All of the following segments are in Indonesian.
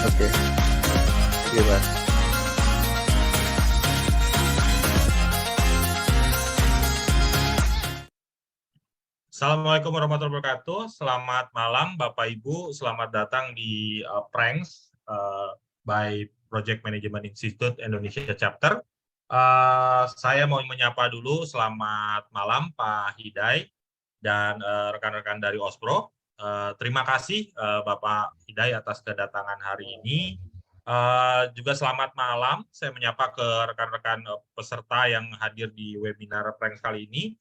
Oke, gimana? Assalamualaikum warahmatullahi wabarakatuh. Selamat malam Bapak Ibu. Selamat datang di Pranks by Project Management Institute Indonesia Chapter. Saya mau menyapa dulu. Selamat malam Pak Hidai dan rekan-rekan dari OSPRO. Terima kasih Bapak Hidai atas kedatangan hari ini. Juga selamat malam. Saya menyapa ke rekan-rekan peserta yang hadir di webinar Pranks kali ini.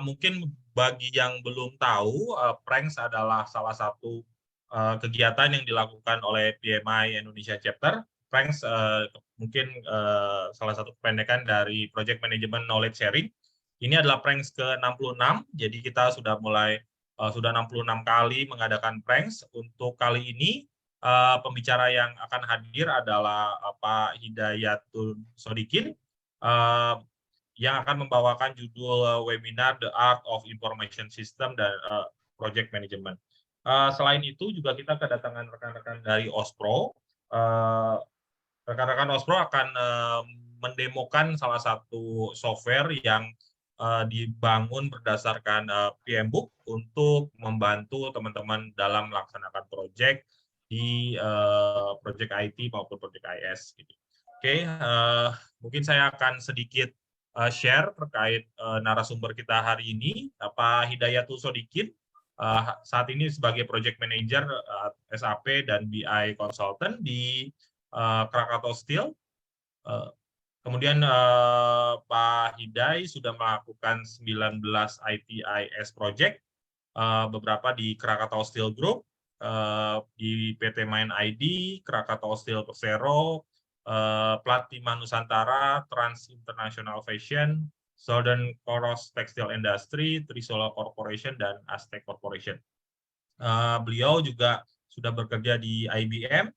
Mungkin bagi yang belum tahu, Pranks adalah salah satu kegiatan yang dilakukan oleh PMI Indonesia Chapter. Pranks mungkin salah satu kependekan dari Project Management Knowledge Sharing. Ini adalah Pranks ke-66, jadi kita sudah mulai sudah 66 kali mengadakan Pranks. Untuk kali ini pembicara yang akan hadir adalah Pak Hidayatul Sodikin, yang akan membawakan judul webinar The Art of Information System dan Project Management. Selain itu juga kita kedatangan rekan-rekan dari OSPRO. Rekan-rekan OSPRO akan mendemokan salah satu software yang dibangun berdasarkan PMBOK untuk membantu teman-teman dalam melaksanakan proyek di proyek IT maupun proyek IS. Oke, mungkin saya akan sedikit share terkait narasumber kita hari ini, Pak Hidayatul Sodikin, saat ini sebagai Project Manager SAP dan BI Consultant di Krakatau Steel. Kemudian Pak Hidai sudah melakukan 19 ITIS project, beberapa di Krakatau Steel Group, di PT Main ID, Krakatau Steel Persero, Platima Nusantara, Trans International Fashion, Southern Cross Textile Industry, Trisula Corporation, dan Aztec Corporation. Beliau juga sudah bekerja di IBM,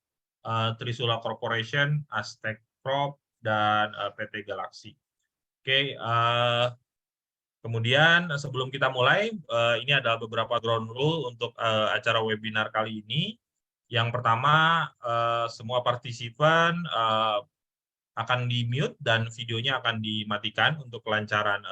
Trisula Corporation, Aztec Corp, dan PT Galaxy. Oke, kemudian sebelum kita mulai, ini adalah beberapa ground rule untuk acara webinar kali ini. Yang pertama, semua partisipan akan di-mute dan videonya akan dimatikan untuk kelancaran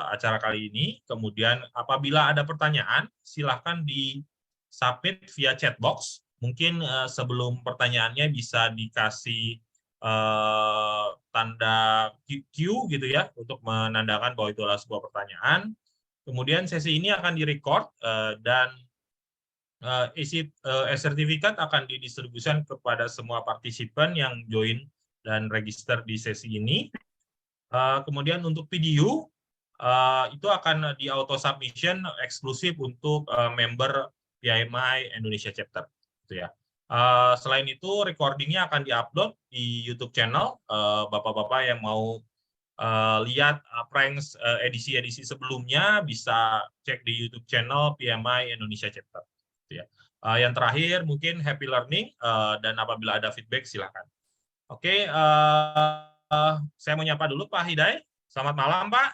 acara kali ini. Kemudian apabila ada pertanyaan, silahkan di-submit via chat box. Mungkin sebelum pertanyaannya bisa dikasih tanda Q gitu ya, untuk menandakan bahwa itu adalah sebuah pertanyaan. Kemudian sesi ini akan direcord dan sertifikat akan didistribusikan kepada semua partisipan yang join dan register di sesi ini. Kemudian untuk video itu akan di auto submission eksklusif untuk member PMI Indonesia Chapter, gitu ya. Selain itu, recordingnya akan diupload di YouTube channel. Bapak-bapak yang mau lihat pranks edisi-edisi sebelumnya bisa cek di YouTube channel PMI Indonesia Chapter. Gitu ya. Yang terakhir mungkin happy learning, dan apabila ada feedback silakan. Oke, saya menyapa dulu Pak Hidai. Selamat malam Pak.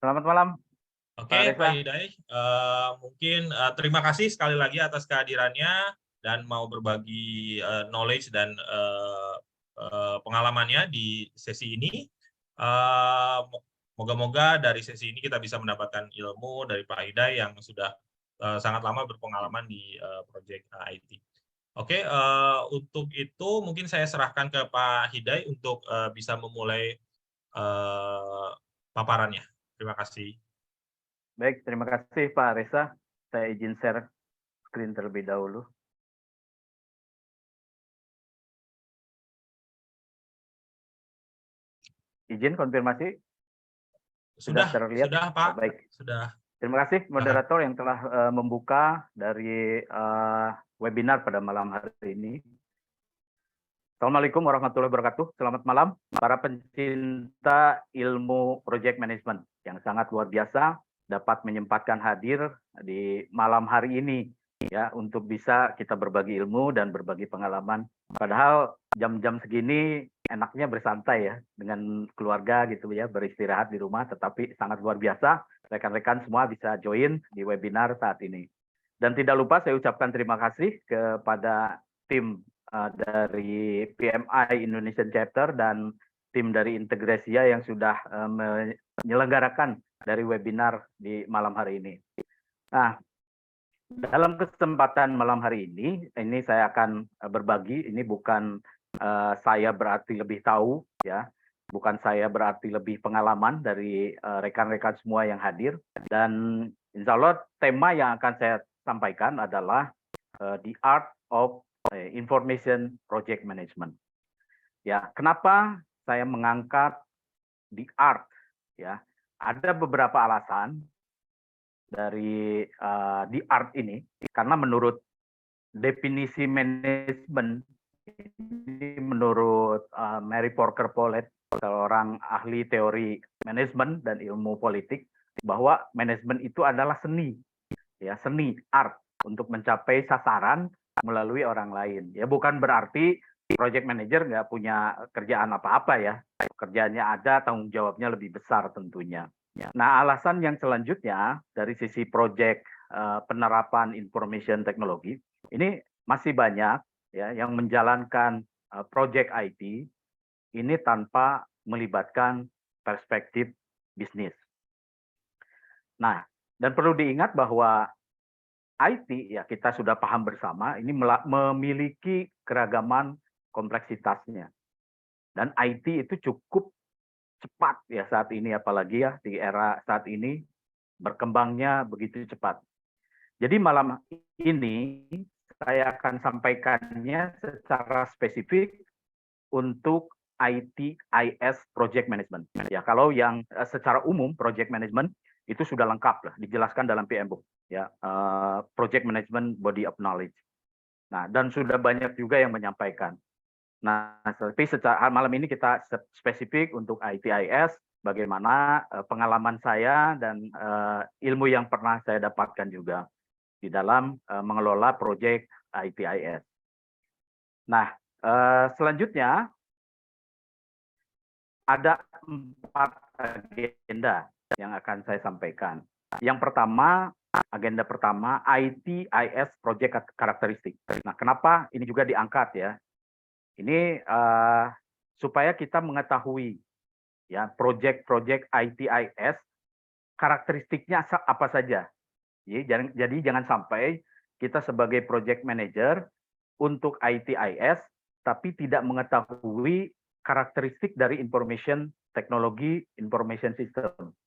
Selamat malam. Oke, Pak Hidai, mungkin terima kasih sekali lagi atas kehadirannya dan mau berbagi knowledge dan pengalamannya di sesi ini. Moga-moga dari sesi ini kita bisa mendapatkan ilmu dari Pak Hidai yang sudah sangat lama berpengalaman di proyek IT. Oke, untuk itu mungkin saya serahkan ke Pak Hidai untuk bisa memulai paparannya. Terima kasih. Baik, terima kasih Pak Reza. Saya izin share screen terlebih dahulu. Izin konfirmasi? Sudah terlihat? Sudah Pak. Oh, baik. Sudah. Terima kasih moderator yang telah membuka dari webinar pada malam hari ini. Assalamualaikum warahmatullahi wabarakatuh. Selamat malam para pencinta ilmu project management yang sangat luar biasa dapat menyempatkan hadir di malam hari ini ya untuk bisa kita berbagi ilmu dan berbagi pengalaman. Padahal jam-jam segini enaknya bersantai ya dengan keluarga gitu ya, beristirahat di rumah, tetapi sangat luar biasa rekan-rekan semua bisa join di webinar saat ini. Dan tidak lupa saya ucapkan terima kasih kepada tim dari PMI Indonesian Chapter dan tim dari Integrasia yang sudah menyelenggarakan dari webinar di malam hari ini. Nah, dalam kesempatan malam hari ini saya akan berbagi. Ini bukan saya berarti lebih tahu, ya, bukan saya berarti lebih pengalaman dari rekan-rekan semua yang hadir. Dan insya Allah tema yang akan saya sampaikan adalah the art of information project management. Ya, kenapa saya mengangkat the art? Ya, ada beberapa alasan dari the art ini, karena menurut definisi manajemen ini, menurut Mary Porter Polet, seorang ahli teori manajemen dan ilmu politik, bahwa manajemen itu adalah seni, ya, seni, art untuk mencapai sasaran melalui orang lain. Ya, bukan berarti project manager nggak punya kerjaan apa-apa ya, kerjaannya ada, tanggung jawabnya lebih besar tentunya. Nah, alasan yang selanjutnya dari sisi project penerapan information technology, ini masih banyak ya yang menjalankan project IT ini tanpa melibatkan perspektif bisnis. Nah, dan perlu diingat bahwa IT ya kita sudah paham bersama ini memiliki keragaman kompleksitasnya. Dan IT itu cukup cepat ya saat ini, apalagi ya di era saat ini berkembangnya begitu cepat. Jadi malam ini saya akan sampaikannya secara spesifik untuk ITIS Project Management. Ya, kalau yang secara umum Project Management itu sudah lengkap lah, dijelaskan dalam PMBOK. Ya, Project Management Body of Knowledge. Nah, dan sudah banyak juga yang menyampaikan. Nah, tapi secara malam ini kita spesifik untuk ITIS, bagaimana pengalaman saya dan ilmu yang pernah saya dapatkan juga di dalam mengelola proyek ITIS. Nah, selanjutnya ada 4 agenda yang akan saya sampaikan. Yang pertama, agenda pertama ITIS Project Karakteristik. Nah, kenapa ini juga diangkat ya? Ini supaya kita mengetahui ya proyek-proyek ITIS karakteristiknya apa saja. Jadi jangan sampai kita sebagai project manager untuk ITIS tapi tidak mengetahui karakteristik dari information teknologi information system.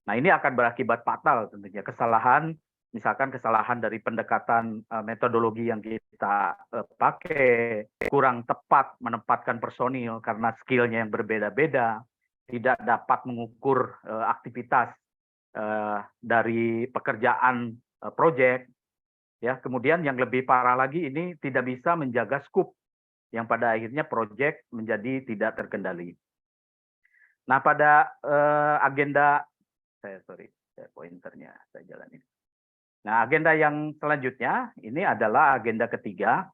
Nah, ini akan berakibat fatal tentunya, kesalahan, misalkan kesalahan dari pendekatan metodologi yang kita pakai, kurang tepat menempatkan personil karena skillnya yang berbeda-beda, tidak dapat mengukur aktivitas dari pekerjaan proyek, ya. Kemudian yang lebih parah lagi, ini tidak bisa menjaga scope yang pada akhirnya proyek menjadi tidak terkendali. Nah, pada agenda pointernya saya jalanin. Nah, agenda yang selanjutnya ini adalah agenda ketiga.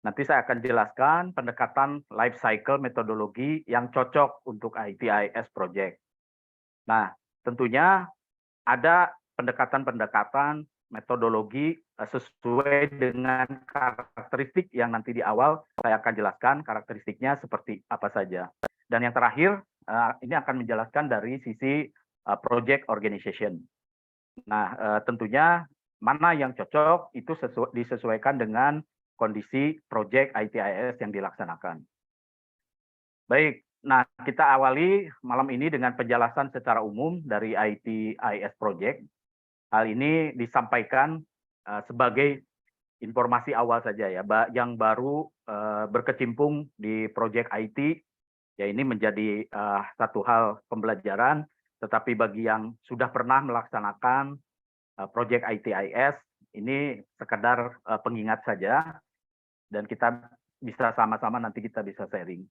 Nanti saya akan jelaskan pendekatan life cycle metodologi yang cocok untuk ITIS project. Nah, tentunya ada pendekatan-pendekatan metodologi sesuai dengan karakteristik yang nanti di awal saya akan jelaskan karakteristiknya seperti apa saja. Dan yang terakhir, ini akan menjelaskan dari sisi project organization. Nah, tentunya mana yang cocok itu disesuaikan dengan kondisi project ITIS yang dilaksanakan. Baik, nah kita awali malam ini dengan penjelasan secara umum dari ITIS project. Hal ini disampaikan sebagai informasi awal saja ya, yang baru berkecimpung di project IT, ya ini menjadi satu hal pembelajaran. Tetapi bagi yang sudah pernah melaksanakan proyek ITIS, ini sekedar pengingat saja, dan kita bisa sama-sama nanti kita bisa sharing.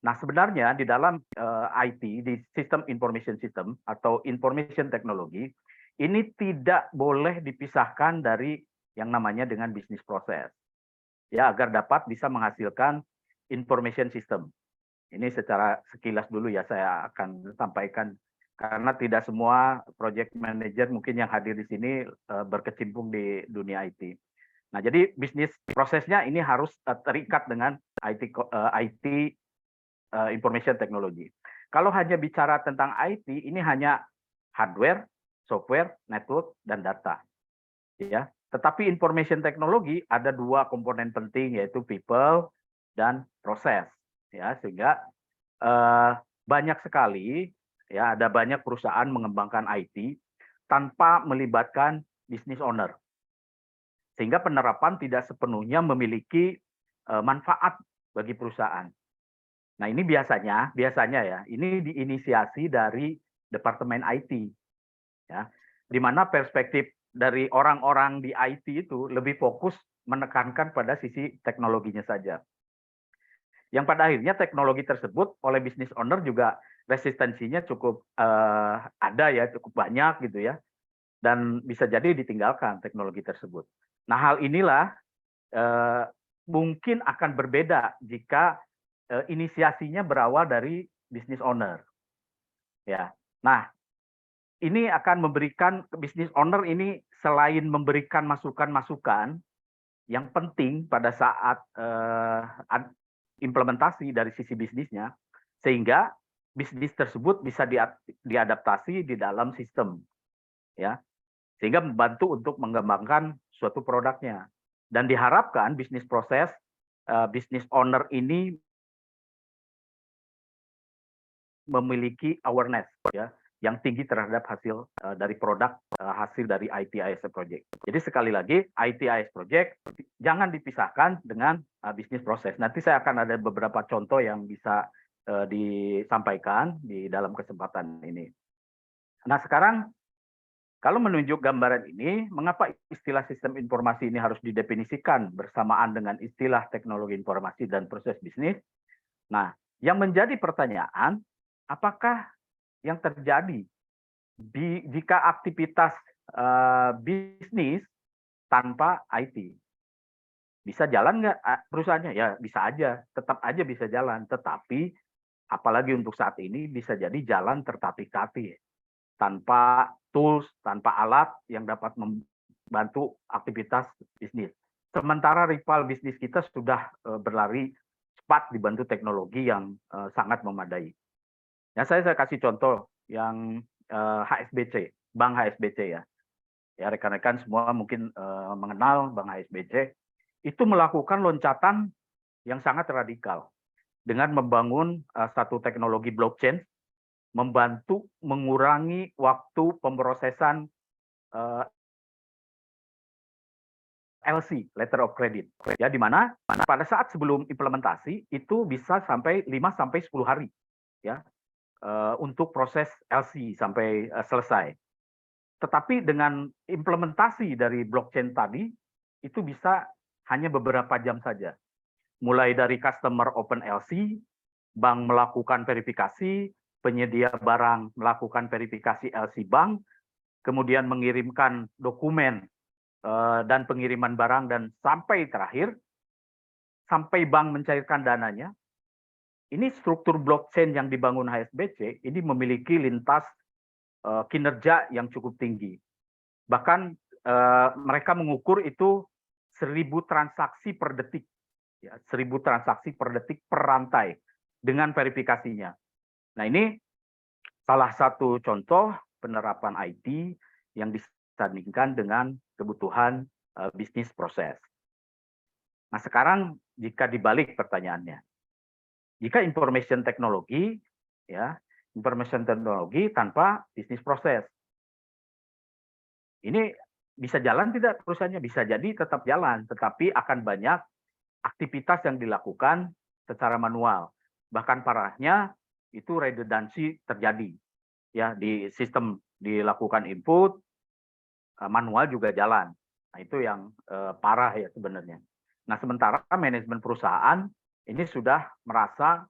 Nah, sebenarnya di dalam IT, di System Information System atau Information Technology, ini tidak boleh dipisahkan dari yang namanya dengan bisnis proses. Ya, agar dapat bisa menghasilkan information system. Ini secara sekilas dulu ya saya akan sampaikan, karena tidak semua project manager mungkin yang hadir di sini berkecimpung di dunia IT. Nah, jadi bisnis prosesnya ini harus terikat dengan IT information technology. Kalau hanya bicara tentang IT, ini hanya hardware, software, network, dan data. Ya, tetapi information technology ada 2 komponen penting, yaitu people dan proses. Ya, sehingga banyak sekali ya, ada banyak perusahaan mengembangkan IT tanpa melibatkan business owner. Sehingga penerapan tidak sepenuhnya memiliki manfaat bagi perusahaan. Nah, ini biasanya ya, ini diinisiasi dari departemen IT. Ya, di mana perspektif dari orang-orang di IT itu lebih fokus menekankan pada sisi teknologinya saja. Yang pada akhirnya teknologi tersebut oleh business owner juga resistensinya cukup ada ya, cukup banyak gitu ya, dan bisa jadi ditinggalkan teknologi tersebut. Nah, hal inilah mungkin akan berbeda jika inisiasinya berawal dari business owner. Ya, nah ini akan memberikan business owner ini selain memberikan masukan-masukan yang penting pada saat implementasi dari sisi bisnisnya, sehingga bisnis tersebut bisa diadaptasi di dalam sistem, ya, sehingga membantu untuk mengembangkan suatu produknya. Dan diharapkan bisnis proses, bisnis owner ini memiliki awareness, ya, yang tinggi terhadap hasil dari produk hasil dari ITIS project. Jadi sekali lagi ITIS project jangan dipisahkan dengan bisnis proses. Nanti saya akan ada beberapa contoh yang bisa disampaikan di dalam kesempatan ini. Nah sekarang kalau menunjuk gambaran ini, mengapa istilah sistem informasi ini harus didefinisikan bersamaan dengan istilah teknologi informasi dan proses bisnis? Nah, yang menjadi pertanyaan, apakah yang terjadi jika aktivitas bisnis tanpa IT? Bisa jalan nggak perusahaannya? Ya bisa aja, tetap aja bisa jalan. Tetapi apalagi untuk saat ini bisa jadi jalan tertatih-tatih, tanpa tools, tanpa alat yang dapat membantu aktivitas bisnis. Sementara rival bisnis kita sudah berlari cepat dibantu teknologi yang sangat memadai. Ya, saya kasih contoh yang HSBC, Bank HSBC ya. Ya rekan-rekan semua mungkin mengenal Bank HSBC. Itu melakukan loncatan yang sangat radikal dengan membangun satu teknologi blockchain, membantu mengurangi waktu pemrosesan LC, letter of credit. Ya, di mana pada saat sebelum implementasi itu bisa sampai 5 sampai 10 hari ya untuk proses LC sampai selesai. Tetapi dengan implementasi dari blockchain tadi itu bisa hanya beberapa jam saja. Mulai dari customer open LC, bank melakukan verifikasi, penyedia barang melakukan verifikasi LC bank, kemudian mengirimkan dokumen dan pengiriman barang, dan sampai terakhir, sampai bank mencairkan dananya. Ini struktur blockchain yang dibangun HSBC, ini memiliki lintas kinerja yang cukup tinggi. Bahkan mereka mengukur itu 1000 transaksi per detik. Ya, 1000 transaksi per detik per rantai dengan verifikasinya. Nah ini salah satu contoh penerapan IT yang disandingkan dengan kebutuhan bisnis proses. Nah sekarang jika dibalik pertanyaannya, jika information technology, ya information technology tanpa bisnis proses, ini bisa jalan tidak perusahaannya? Bisa jadi tetap jalan, tetapi akan banyak aktivitas yang dilakukan secara manual. Bahkan parahnya itu redundancy terjadi. Ya, di sistem dilakukan input, manual juga jalan. Nah, itu yang parah ya sebenarnya. Nah, sementara manajemen perusahaan ini sudah merasa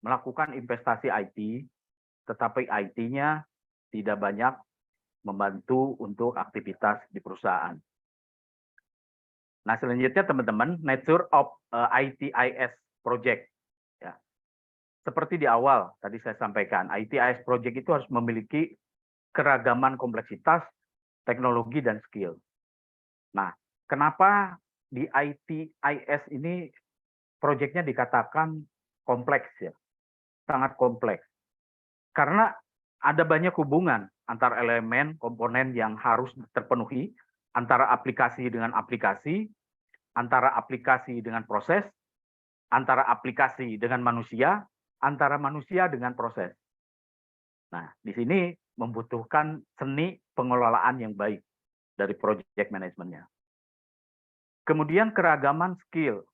melakukan investasi IT, tetapi IT-nya tidak banyak membantu untuk aktivitas di perusahaan. Nah, selanjutnya teman-teman, nature of ITIS project. Ya. Seperti di awal tadi saya sampaikan, ITIS project itu harus memiliki keragaman kompleksitas, teknologi, dan skill. Nah, kenapa di ITIS ini proyeknya dikatakan kompleks ya? Sangat kompleks. Karena ada banyak hubungan antar elemen, komponen yang harus terpenuhi, antara aplikasi dengan aplikasi, antara aplikasi dengan proses, antara aplikasi dengan manusia, antara manusia dengan proses. Nah, di sini membutuhkan seni pengelolaan yang baik dari project manajemennya. Kemudian keragaman skill.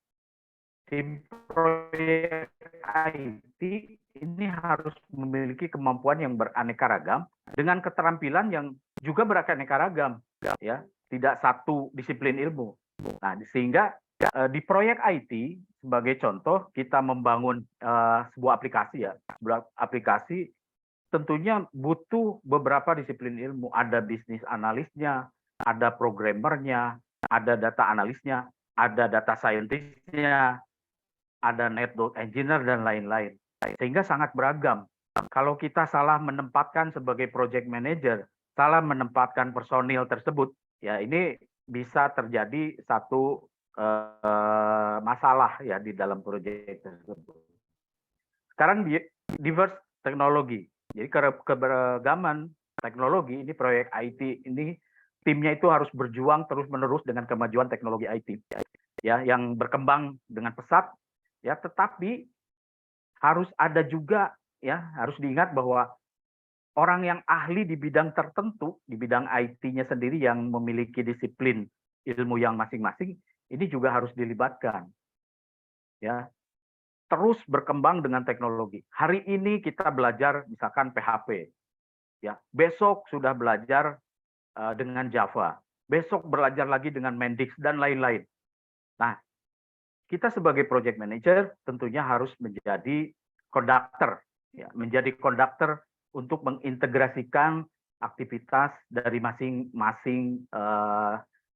Tim proyek IT ini harus memiliki kemampuan yang beraneka ragam dengan keterampilan yang juga beraneka ragam, ya, tidak satu disiplin ilmu. Nah, sehingga di proyek IT sebagai contoh kita membangun sebuah aplikasi ya, sebuah aplikasi tentunya butuh beberapa disiplin ilmu. Ada bisnis analisnya, ada programmernya, ada data analisnya, ada data scientist-nya, ada network engineer, dan lain-lain. Sehingga sangat beragam. Kalau kita salah menempatkan sebagai project manager, salah menempatkan personil tersebut, ya ini bisa terjadi satu masalah ya di dalam project tersebut. Sekarang diverse teknologi. Jadi keberagaman teknologi ini proyek IT ini timnya itu harus berjuang terus-menerus dengan kemajuan teknologi IT. Ya, yang berkembang dengan pesat. Ya, tetapi harus ada juga ya, harus diingat bahwa orang yang ahli di bidang tertentu, di bidang IT-nya sendiri yang memiliki disiplin ilmu yang masing-masing, ini juga harus dilibatkan. Ya, terus berkembang dengan teknologi. Hari ini kita belajar misalkan PHP, ya. Besok sudah belajar dengan Java. Besok belajar lagi dengan Mendix dan lain-lain. Nah, kita sebagai project manager tentunya harus menjadi konduktor, ya, menjadi konduktor untuk mengintegrasikan aktivitas dari masing-masing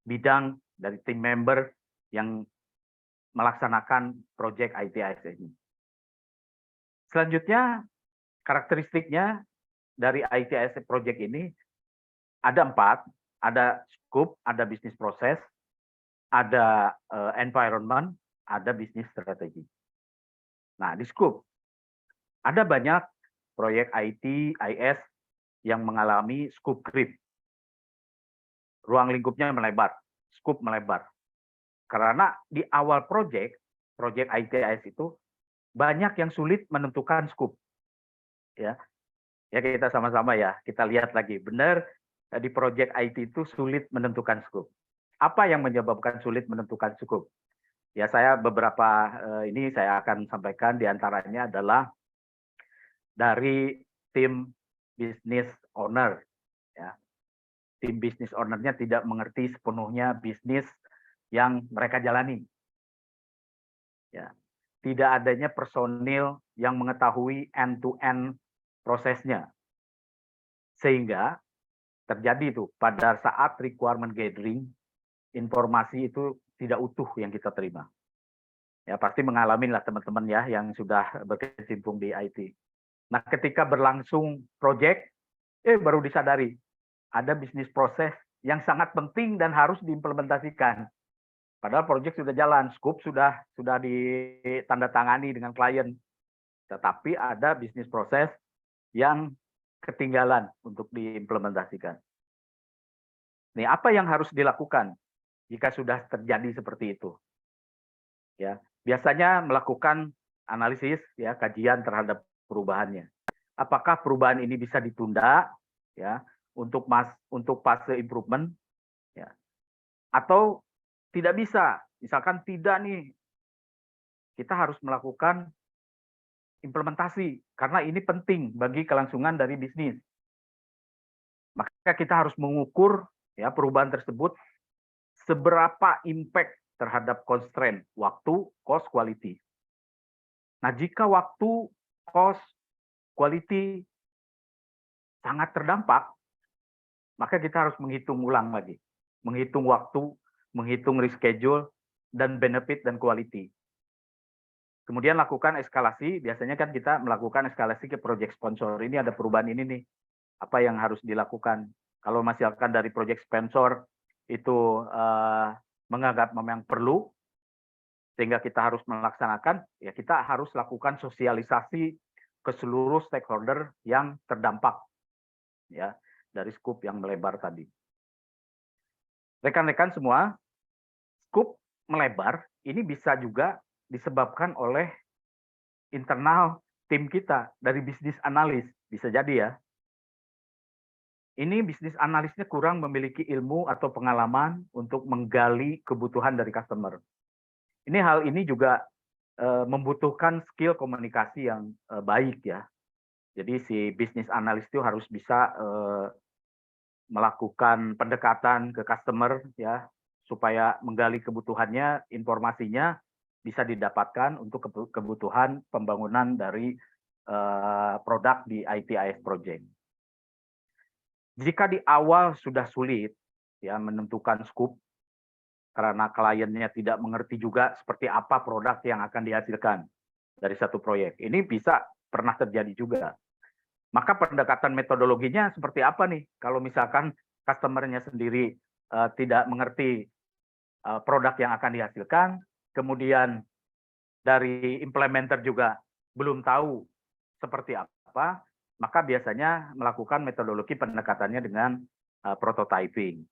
bidang dari tim member yang melaksanakan project ITIS ini. Selanjutnya, karakteristiknya dari ITIS project ini ada 4, ada scope, ada bisnis proses, ada environment, ada bisnis strategi. Nah, di scope, ada banyak proyek IT, IS yang mengalami scope creep. Ruang lingkupnya melebar, scope melebar. Karena di awal proyek ITIS itu banyak yang sulit menentukan scope. Ya, kita sama-sama ya, kita lihat lagi. Benar di proyek IT itu sulit menentukan scope. Apa yang menyebabkan sulit menentukan scope? Ya, saya beberapa ini saya akan sampaikan, diantaranya adalah dari tim business owner. Ya. Tim business owner-nya tidak mengerti sepenuhnya bisnis yang mereka jalani. Ya. Tidak adanya personil yang mengetahui end-to-end prosesnya. Sehingga terjadi itu pada saat requirement gathering, informasi itu tidak utuh yang kita terima. Ya, pasti mengalami lah teman-teman ya yang sudah berkecimpung di IT. Nah, ketika berlangsung project, baru disadari ada bisnis proses yang sangat penting dan harus diimplementasikan. Padahal project sudah jalan, scope sudah ditandatangani dengan klien. Tetapi ada bisnis proses yang ketinggalan untuk diimplementasikan. Nih, apa yang harus dilakukan jika sudah terjadi seperti itu? Ya, biasanya melakukan analisis, ya, kajian terhadap perubahannya. Apakah perubahan ini bisa ditunda, ya, untuk fase improvement, ya, atau tidak bisa? Misalkan tidak nih, kita harus melakukan implementasi karena ini penting bagi kelangsungan dari bisnis. Maka kita harus mengukur, ya, perubahan tersebut seberapa impact terhadap constraint waktu, cost, quality. Nah, jika waktu, cost, quality sangat terdampak, maka kita harus menghitung ulang lagi. Menghitung waktu, menghitung reschedule, dan benefit dan quality. Kemudian lakukan eskalasi, biasanya kan kita melakukan eskalasi ke project sponsor. Ini ada perubahan ini nih, apa yang harus dilakukan. Kalau misalkan dari project sponsor itu menganggap memang perlu, sehingga kita harus melaksanakan, ya kita harus lakukan sosialisasi ke seluruh stakeholder yang terdampak, ya, dari scope yang melebar tadi. Rekan-rekan semua, scope melebar ini bisa juga disebabkan oleh internal tim kita dari bisnis analis, bisa jadi ya. Ini bisnis analisnya kurang memiliki ilmu atau pengalaman untuk menggali kebutuhan dari customer. Hal ini juga membutuhkan skill komunikasi yang baik ya. Jadi si bisnis analis itu harus bisa melakukan pendekatan ke customer ya, supaya menggali kebutuhannya, informasinya bisa didapatkan untuk kebutuhan pembangunan dari produk di ITIS project. Jika di awal sudah sulit ya menentukan scope karena kliennya tidak mengerti juga seperti apa produk yang akan dihasilkan dari satu proyek. Ini bisa pernah terjadi juga. Maka pendekatan metodologinya seperti apa nih? Kalau misalkan customer-nya sendiri tidak mengerti produk yang akan dihasilkan, kemudian dari implementer juga belum tahu seperti apa, maka biasanya melakukan metodologi pendekatannya dengan prototyping.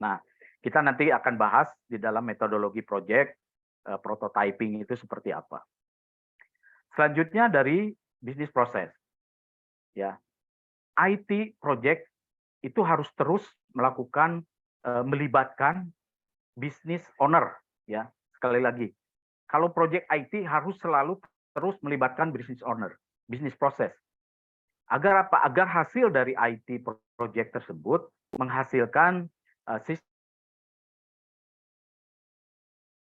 Nah, kita nanti akan bahas di dalam metodologi project prototyping itu seperti apa. Selanjutnya dari bisnis proses. Ya. IT project itu harus terus melakukan melibatkan business owner, ya. Sekali lagi, kalau project IT harus selalu terus melibatkan business owner, business process. Agar apa? Agar hasil dari IT project tersebut menghasilkan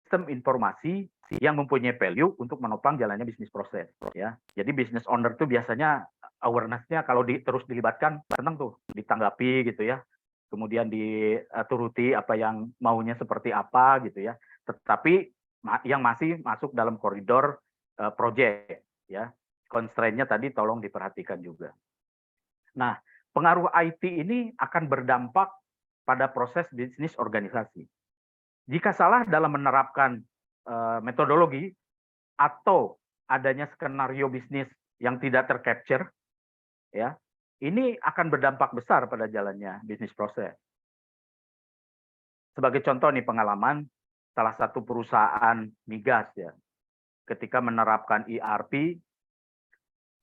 sistem informasi yang mempunyai value untuk menopang jalannya bisnis proses, ya. Jadi business owner itu biasanya awareness-nya kalau terus dilibatkan, senang tuh ditanggapi gitu ya. Kemudian dituruti apa yang maunya seperti apa gitu ya. Tetapi yang masih masuk dalam koridor project, ya. Constraint-nya tadi tolong diperhatikan juga. Nah, pengaruh IT ini akan berdampak pada proses bisnis organisasi. Jika salah dalam menerapkan metodologi atau adanya skenario bisnis yang tidak tercapture, ya, ini akan berdampak besar pada jalannya bisnis proses. Sebagai contoh nih pengalaman salah satu perusahaan migas, ya, ketika menerapkan ERP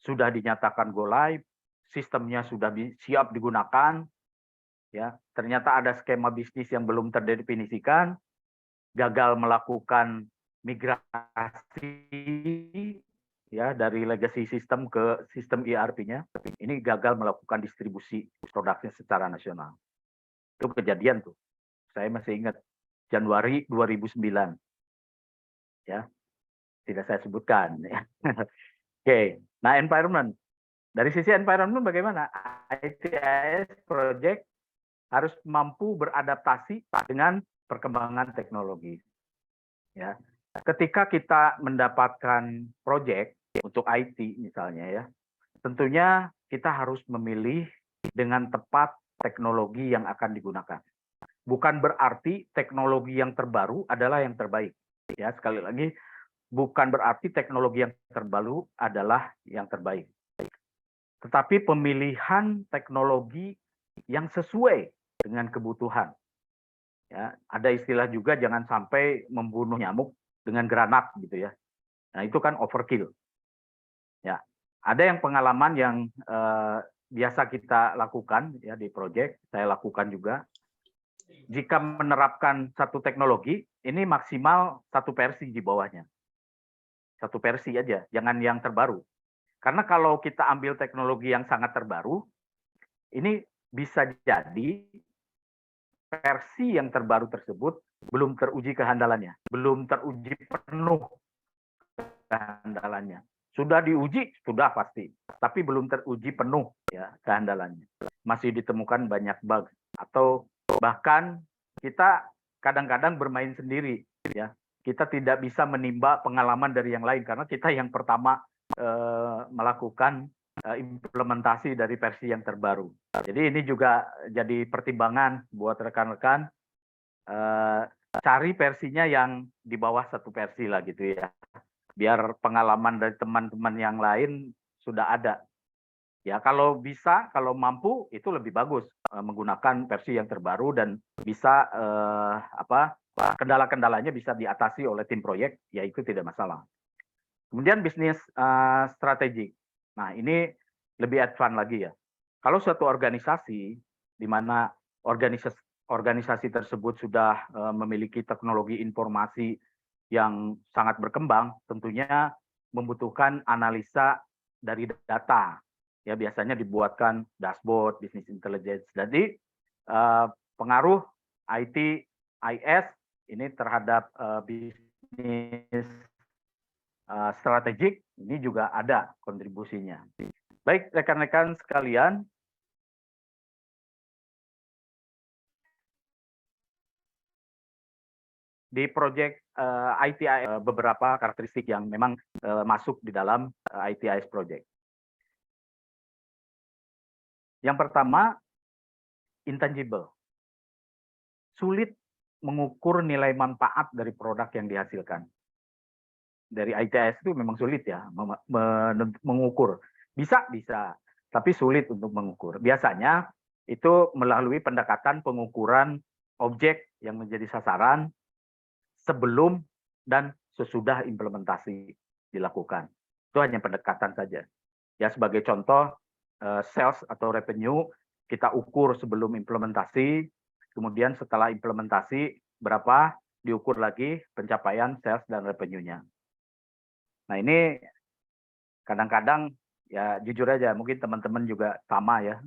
sudah dinyatakan go live, sistemnya sudah siap digunakan, ya, ternyata ada skema bisnis yang belum terdefinisikan, gagal melakukan migrasi, ya, dari legacy sistem ke sistem ERP-nya. Ini gagal melakukan distribusi produknya secara nasional. Itu kejadian tuh. Saya masih ingat Januari 2009. Ya. Tidak saya sebutkan, ya. Oke. Nah, environment. Dari sisi environment bagaimana? ITIS project harus mampu beradaptasi dengan perkembangan teknologi. Ya, ketika kita mendapatkan proyek untuk IT misalnya, ya, tentunya kita harus memilih dengan tepat teknologi yang akan digunakan. Bukan berarti teknologi yang terbaru adalah yang terbaik. Ya, sekali lagi, bukan berarti teknologi yang terbaru adalah yang terbaik. Tetapi pemilihan teknologi yang sesuai dengan kebutuhan. Ya, ada istilah juga jangan sampai membunuh nyamuk dengan granat gitu ya. Nah, itu kan overkill. Ya, ada yang pengalaman yang biasa kita lakukan ya di proyek, saya lakukan juga. Jika menerapkan satu teknologi, ini maksimal satu versi di bawahnya. Satu versi aja, jangan yang terbaru. Karena kalau kita ambil teknologi yang sangat terbaru, ini bisa jadi versi yang terbaru tersebut belum teruji kehandalannya, belum teruji penuh kehandalannya. Sudah diuji, sudah pasti, tapi belum teruji penuh ya kehandalannya. Masih ditemukan banyak bug atau bahkan kita kadang-kadang bermain sendiri ya. Kita tidak bisa menimba pengalaman dari yang lain karena kita yang pertama melakukan implementasi dari versi yang terbaru. Jadi ini juga jadi pertimbangan buat rekan-rekan cari versinya yang di bawah satu versi lah gitu ya. Biar pengalaman dari teman-teman yang lain sudah ada. Ya kalau bisa, kalau mampu itu lebih bagus menggunakan versi yang terbaru dan bisa kendala-kendalanya bisa diatasi oleh tim proyek, ya itu tidak masalah. Kemudian bisnis strategik. Nah, ini lebih advance lagi ya. Kalau suatu organisasi di mana organisasi tersebut sudah memiliki teknologi informasi yang sangat berkembang, tentunya membutuhkan analisa dari data. Ya, biasanya dibuatkan dashboard, business intelligence. Jadi pengaruh ITIS ini terhadap bisnis strategik ini juga ada kontribusinya. Baik rekan-rekan sekalian, di proyek ITIS beberapa karakteristik yang memang masuk di dalam ITIS project. Yang pertama, intangible. Sulit mengukur nilai manfaat dari produk yang dihasilkan. Dari ITIS itu memang sulit ya mengukur. Bisa, tapi sulit untuk mengukur. Biasanya itu melalui pendekatan pengukuran objek yang menjadi sasaran sebelum dan sesudah implementasi dilakukan. Itu hanya pendekatan saja. Ya sebagai contoh, sales atau revenue kita ukur sebelum implementasi, kemudian setelah implementasi berapa diukur lagi pencapaian sales dan revenue-nya. Nah ini kadang-kadang ya jujur aja mungkin teman-teman juga sama ya,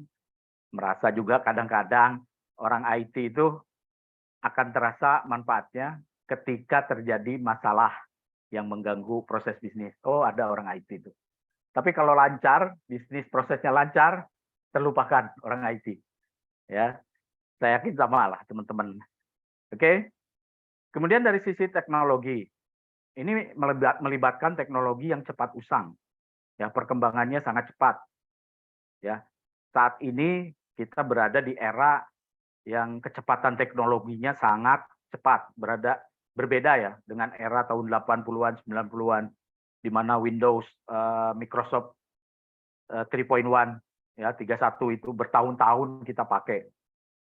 merasa juga kadang-kadang orang IT itu akan terasa manfaatnya ketika terjadi masalah yang mengganggu proses bisnis. Oh, ada orang IT itu. Tapi kalau lancar, bisnis prosesnya lancar, terlupakan orang IT. Ya, saya yakin sama lah teman-teman. Oke. Kemudian dari sisi teknologi, ini melibatkan teknologi yang cepat usang. Ya, perkembangannya sangat cepat. Ya, saat ini kita berada di era yang kecepatan teknologinya sangat cepat, berbeda ya dengan era tahun 80-an, 90-an di mana Windows Microsoft 3.1 ya 31 itu bertahun-tahun kita pakai.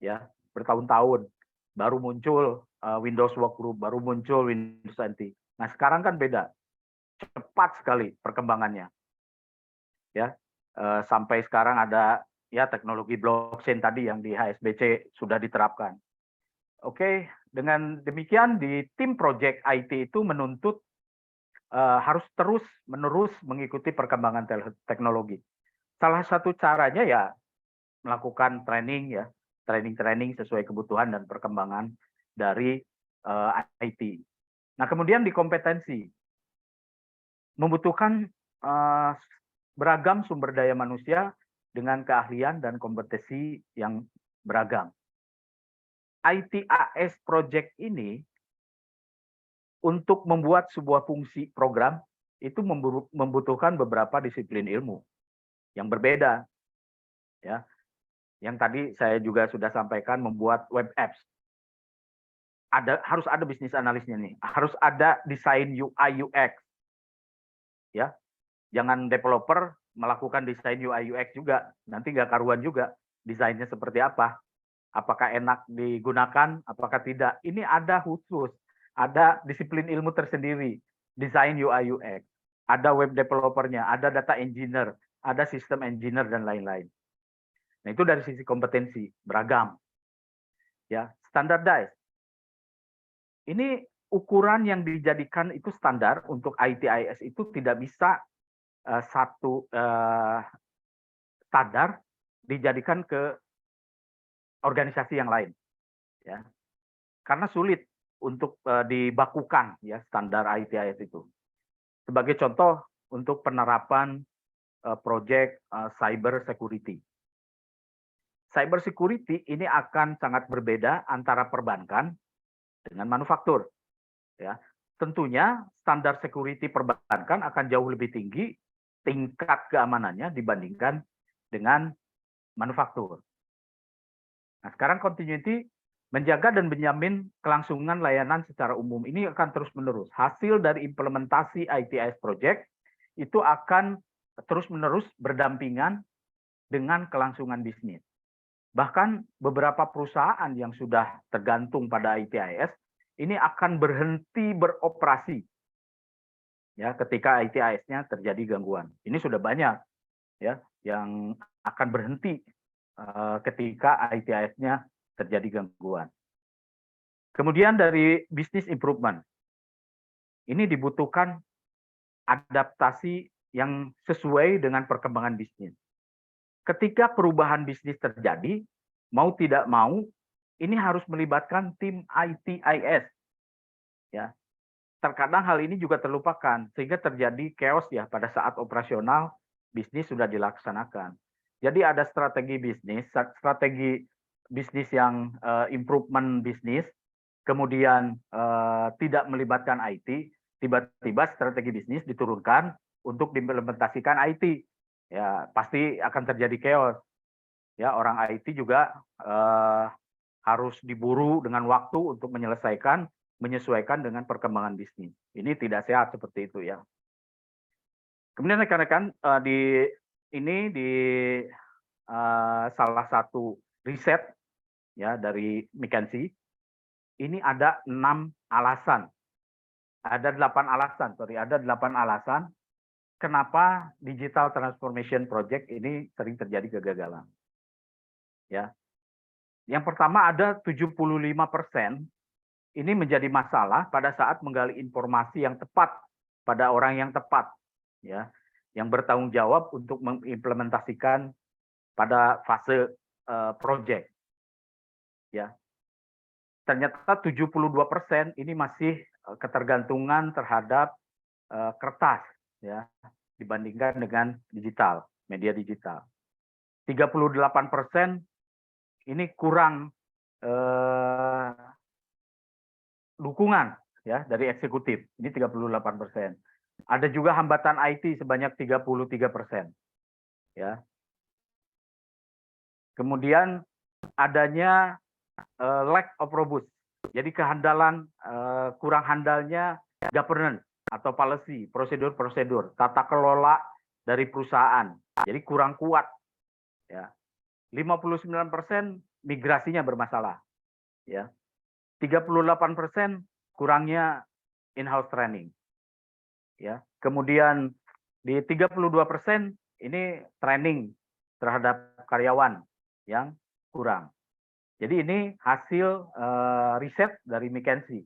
Ya, bertahun-tahun baru muncul Windows Workgroup, baru muncul Windows NT. Nah, sekarang kan beda. Cepat sekali perkembangannya. Ya. Sampai sekarang ada ya teknologi blockchain tadi yang di HSBC sudah diterapkan. Oke, dengan demikian di tim project IT itu menuntut harus terus-menerus mengikuti perkembangan teknologi. Salah satu caranya ya melakukan training ya, training sesuai kebutuhan dan perkembangan dari IT. Nah, kemudian di kompetensi membutuhkan beragam sumber daya manusia dengan keahlian dan kompetensi yang beragam. ITAS project ini untuk membuat sebuah fungsi program itu membutuhkan beberapa disiplin ilmu yang berbeda. Ya. Yang tadi saya juga sudah sampaikan membuat web apps. Harus ada bisnis analisnya nih, harus ada desain UI UX. Ya. Jangan developer melakukan desain UI UX juga, nanti nggak karuan juga desainnya seperti apa. Apakah enak digunakan, apakah tidak. Ini ada khusus, ada disiplin ilmu tersendiri, desain UI UX. Ada web developernya, ada data engineer, ada sistem engineer, dan lain-lain. Nah, itu dari sisi kompetensi, beragam. Ya, standardized. Ini ukuran yang dijadikan itu standar untuk ITIS itu tidak bisa satu standar dijadikan ke organisasi yang lain. Ya. Karena sulit untuk dibakukan ya standar ITIS itu. Sebagai contoh untuk penerapan proyek cyber security. Cyber security ini akan sangat berbeda antara perbankan dengan manufaktur. Ya, tentunya standar security perbankan akan jauh lebih tinggi tingkat keamanannya dibandingkan dengan manufaktur. Nah, sekarang continuity menjaga dan menjamin kelangsungan layanan secara umum ini akan terus-menerus. Hasil dari implementasi ITIS project itu akan terus-menerus berdampingan dengan kelangsungan bisnis. Bahkan beberapa perusahaan yang sudah tergantung pada ITIS ini akan berhenti beroperasi ya ketika ITIS-nya terjadi gangguan. Ini sudah banyak ya yang akan berhenti ketika ITIS-nya terjadi gangguan. Kemudian dari business improvement. Ini dibutuhkan adaptasi yang sesuai dengan perkembangan bisnis. Ketika perubahan bisnis terjadi, mau tidak mau, ini harus melibatkan tim ITIS. Ya. Terkadang hal ini juga terlupakan, sehingga terjadi chaos ya pada saat operasional bisnis sudah dilaksanakan. Jadi ada strategi bisnis yang improvement bisnis, kemudian tidak melibatkan IT, tiba-tiba strategi bisnis diturunkan untuk diimplementasikan IT. Ya pasti akan terjadi chaos. Ya orang IT juga harus diburu dengan waktu untuk menyesuaikan dengan perkembangan bisnis. Ini tidak sehat seperti itu ya. Kemudian rekan-rekan di salah satu riset ya dari McKinsey ini ada 8 alasan kenapa digital transformation project ini sering terjadi kegagalan. Ya. Yang pertama ada 75% ini menjadi masalah pada saat menggali informasi yang tepat pada orang yang tepat, ya, yang bertanggung jawab untuk mengimplementasikan pada fase project. Ya. Ternyata 72% ini masih ketergantungan terhadap kertas, ya, dibandingkan dengan digital, media digital. 38% ini kurang dukungan, ya, dari eksekutif. Ini 38%. Ada juga hambatan IT sebanyak 33%. Ya. Kemudian adanya lack of robust. Jadi kehandalan, kurang handalnya governance atau policy, prosedur-prosedur, tata kelola dari perusahaan. Jadi kurang kuat. Ya. 59% migrasinya bermasalah. Ya. 38% kurangnya in-house training. Ya. Kemudian di 32% ini training terhadap karyawan yang kurang. Jadi ini hasil riset dari McKinsey.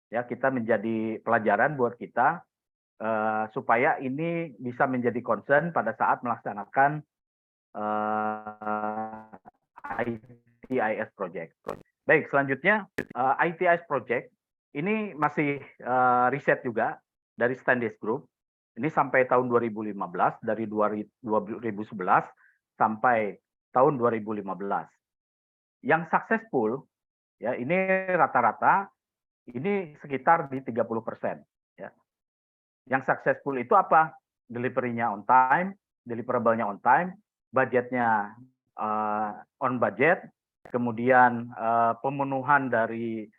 Ya, kita menjadi pelajaran buat kita supaya ini bisa menjadi concern pada saat melaksanakan ITIS project. Baik, selanjutnya ITIS project ini masih riset juga dari Standish Group. Ini sampai tahun 2015, dari 2011 sampai tahun 2015. Yang successful, ya, ini rata-rata ini sekitar di 30%. Ya. Yang successful itu apa? Delivery-nya on time, deliverable-nya on time, budgetnya on budget, kemudian pemenuhan dari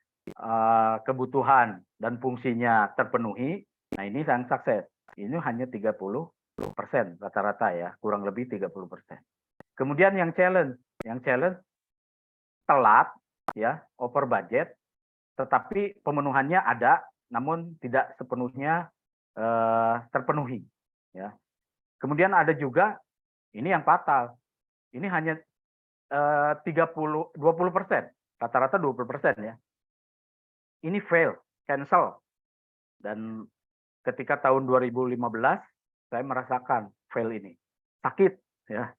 kebutuhan dan fungsinya terpenuhi. Nah, ini yang sukses. Ini hanya 30% rata-rata, ya, kurang lebih 30%. Kemudian yang challenge telat, ya, over budget, tetapi pemenuhannya ada, namun tidak sepenuhnya terpenuhi. Ya. Kemudian ada juga ini yang fatal. Ini hanya 20%, rata-rata 20%, ya. Ini fail, cancel. Dan ketika tahun 2015 saya merasakan fail ini. Sakit, ya.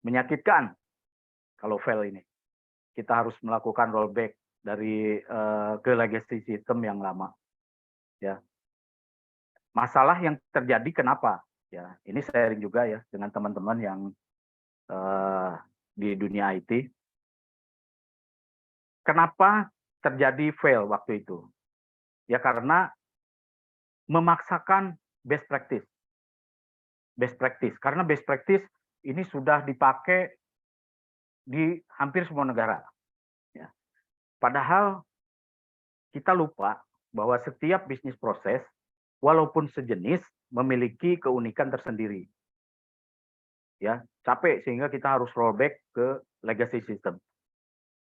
Menyakitkan kalau fail ini. Kita harus melakukan rollback dari ke legacy system yang lama. Ya. Masalah yang terjadi kenapa? Ya, ini sharing juga, ya, dengan teman-teman yang di dunia IT. Kenapa terjadi fail waktu itu? Ya, karena memaksakan best practice. Best practice, karena best practice ini sudah dipakai di hampir semua negara. Ya. Padahal kita lupa bahwa setiap bisnis proses, walaupun sejenis, memiliki keunikan tersendiri. Ya, capek sehingga kita harus rollback ke legacy system.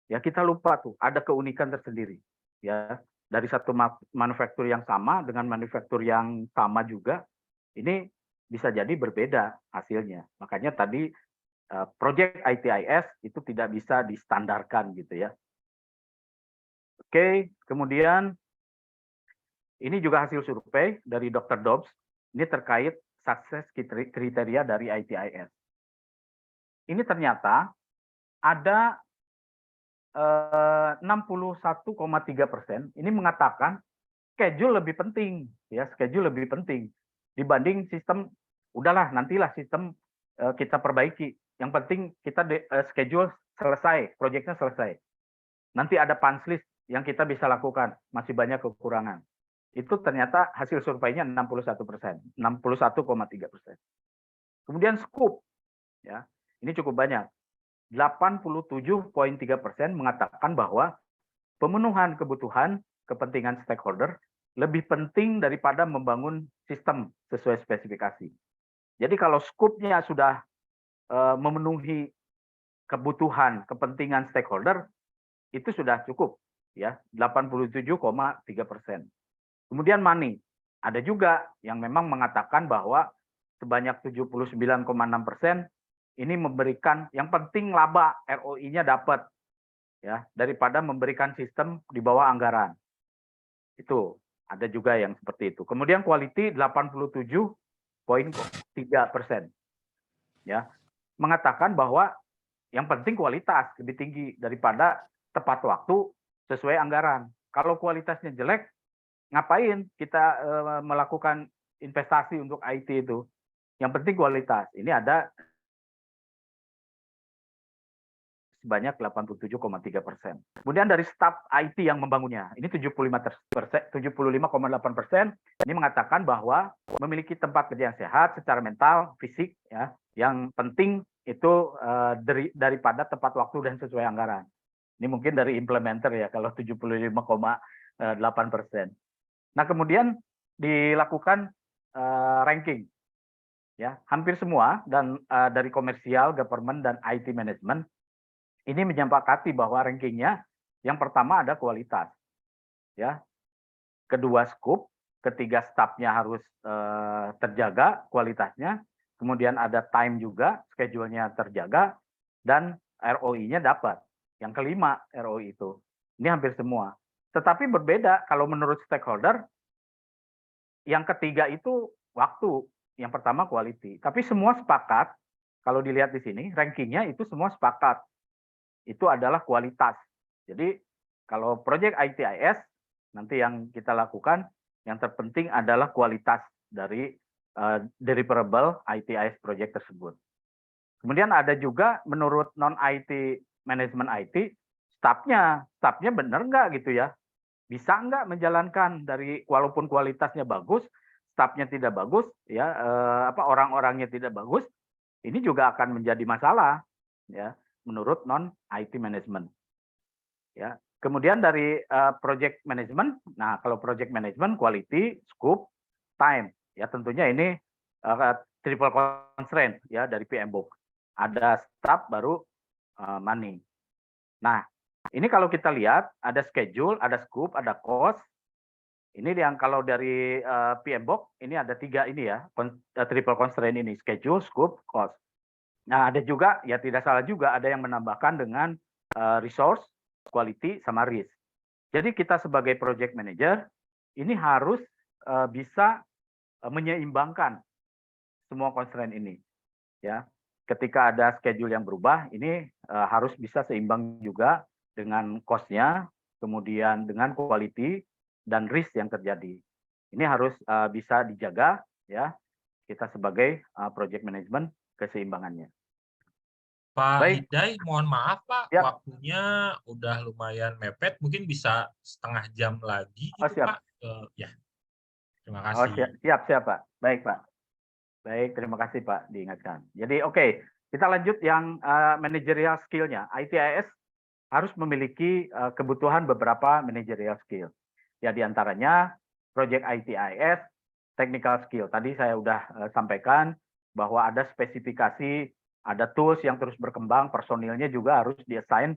Ya, kita lupa tuh ada keunikan tersendiri. Ya, dari satu manufaktur yang sama dengan manufaktur yang sama juga, ini bisa jadi berbeda hasilnya. Makanya tadi project ITIS itu tidak bisa distandarkan gitu, ya. Oke, kemudian ini juga hasil survei dari Dr. Dobbs. Ini terkait sukses kriteria dari ITIS. Ini ternyata ada 61,3% ini mengatakan schedule lebih penting, ya, schedule lebih penting dibanding sistem. Udahlah, nantilah sistem kita perbaiki. Yang penting kita schedule selesai, proyeknya selesai. Nanti ada punch list yang kita bisa lakukan, masih banyak kekurangan. Itu ternyata hasil surveinya 61%, 61,3%. Kemudian scope, ya, ini cukup banyak. 87,3% mengatakan bahwa pemenuhan kebutuhan kepentingan stakeholder lebih penting daripada membangun sistem sesuai spesifikasi. Jadi kalau scope-nya sudah memenuhi kebutuhan kepentingan stakeholder, itu sudah cukup, ya, 87,3%. Kemudian money, ada juga yang memang mengatakan bahwa sebanyak 79,6%, ini memberikan, yang penting laba ROI-nya dapat, ya, daripada memberikan sistem di bawah anggaran. Itu ada juga yang seperti itu. Kemudian quality 87,3%, ya, mengatakan bahwa yang penting kualitas lebih tinggi daripada tepat waktu sesuai anggaran. Kalau kualitasnya jelek, ngapain kita melakukan investasi untuk IT itu? Yang penting kualitas. Ini ada sebanyak 87,3%. Kemudian dari staf IT yang membangunnya, ini 75,8%, ini mengatakan bahwa memiliki tempat kerja yang sehat secara mental, fisik, ya, yang penting itu daripada tepat waktu dan sesuai anggaran. Ini mungkin dari implementer ya, kalau 75,8%. Nah, kemudian dilakukan ranking, ya, hampir semua dan dari komersial, government, dan IT management ini menyepakati bahwa rankingnya yang pertama ada kualitas, ya, kedua scope, ketiga staffnya harus terjaga kualitasnya, kemudian ada time juga, schedule-nya terjaga, dan ROI-nya dapat. Yang kelima ROI itu, ini hampir semua. Tetapi berbeda kalau menurut stakeholder, yang ketiga itu waktu, yang pertama quality. Tapi semua sepakat, kalau dilihat di sini, rankingnya itu semua sepakat. Itu adalah kualitas. Jadi kalau project ITIS nanti yang kita lakukan, yang terpenting adalah kualitas dari deliverable ITIS project tersebut. Kemudian ada juga menurut non-IT manajemen IT, staffnya benar nggak gitu ya? Bisa nggak menjalankan dari walaupun kualitasnya bagus, staffnya tidak bagus, ya, orang-orangnya tidak bagus, ini juga akan menjadi masalah, ya, menurut non-IT management. Ya. Kemudian dari project management, nah kalau project management, quality, scope, time, ya tentunya ini triple constraint ya dari PMBOK. Ada staff baru money. Nah, ini kalau kita lihat ada schedule, ada scope, ada cost. Ini yang kalau dari PMBOK ini ada 3 ini ya, triple constraint ini, schedule, scope, cost. Nah, ada juga, ya tidak salah juga, ada yang menambahkan dengan resource, quality, sama risk. Jadi kita sebagai project manager, ini harus bisa menyeimbangkan semua constraint ini. Ya, ketika ada schedule yang berubah, ini harus bisa seimbang juga dengan cost-nya, kemudian dengan quality, dan risk yang terjadi. Ini harus bisa dijaga, ya, kita sebagai project management, keseimbangannya. Pak Baik. Hidai, mohon maaf Pak, Ya. waktunya udah lumayan mepet, mungkin bisa setengah jam lagi gitu siap. Pak. Ya, terima Oh, kasih. siap Pak. Baik Pak. Baik, terima kasih Pak diingatkan. Jadi oke, kita lanjut yang managerial skill-nya. ITIS harus memiliki kebutuhan beberapa managerial skill. Ya, diantaranya project ITIS, technical skill. Tadi saya sudah sampaikan bahwa ada spesifikasi, ada tools yang terus berkembang, personilnya juga harus diassign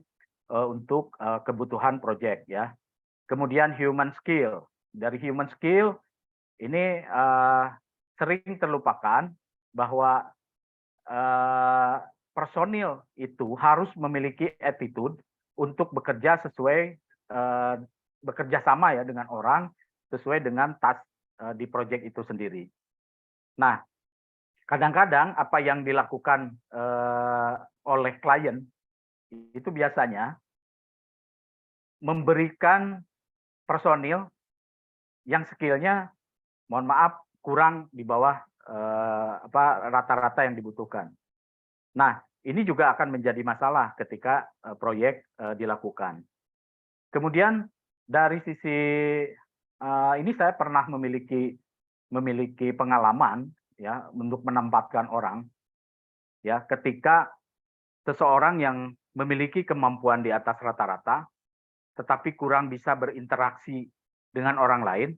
untuk kebutuhan project ya. Kemudian human skill. Dari human skill ini sering terlupakan bahwa personil itu harus memiliki attitude untuk bekerja sesuai bekerja sama ya dengan orang sesuai dengan task di project itu sendiri. Nah, kadang-kadang apa yang dilakukan oleh klien itu biasanya memberikan personil yang skillnya, mohon maaf, kurang di bawah rata-rata yang dibutuhkan. Nah, ini juga akan menjadi masalah ketika proyek dilakukan. Kemudian dari sisi ini saya pernah memiliki pengalaman ya untuk menempatkan orang ya ketika seseorang yang memiliki kemampuan di atas rata-rata tetapi kurang bisa berinteraksi dengan orang lain,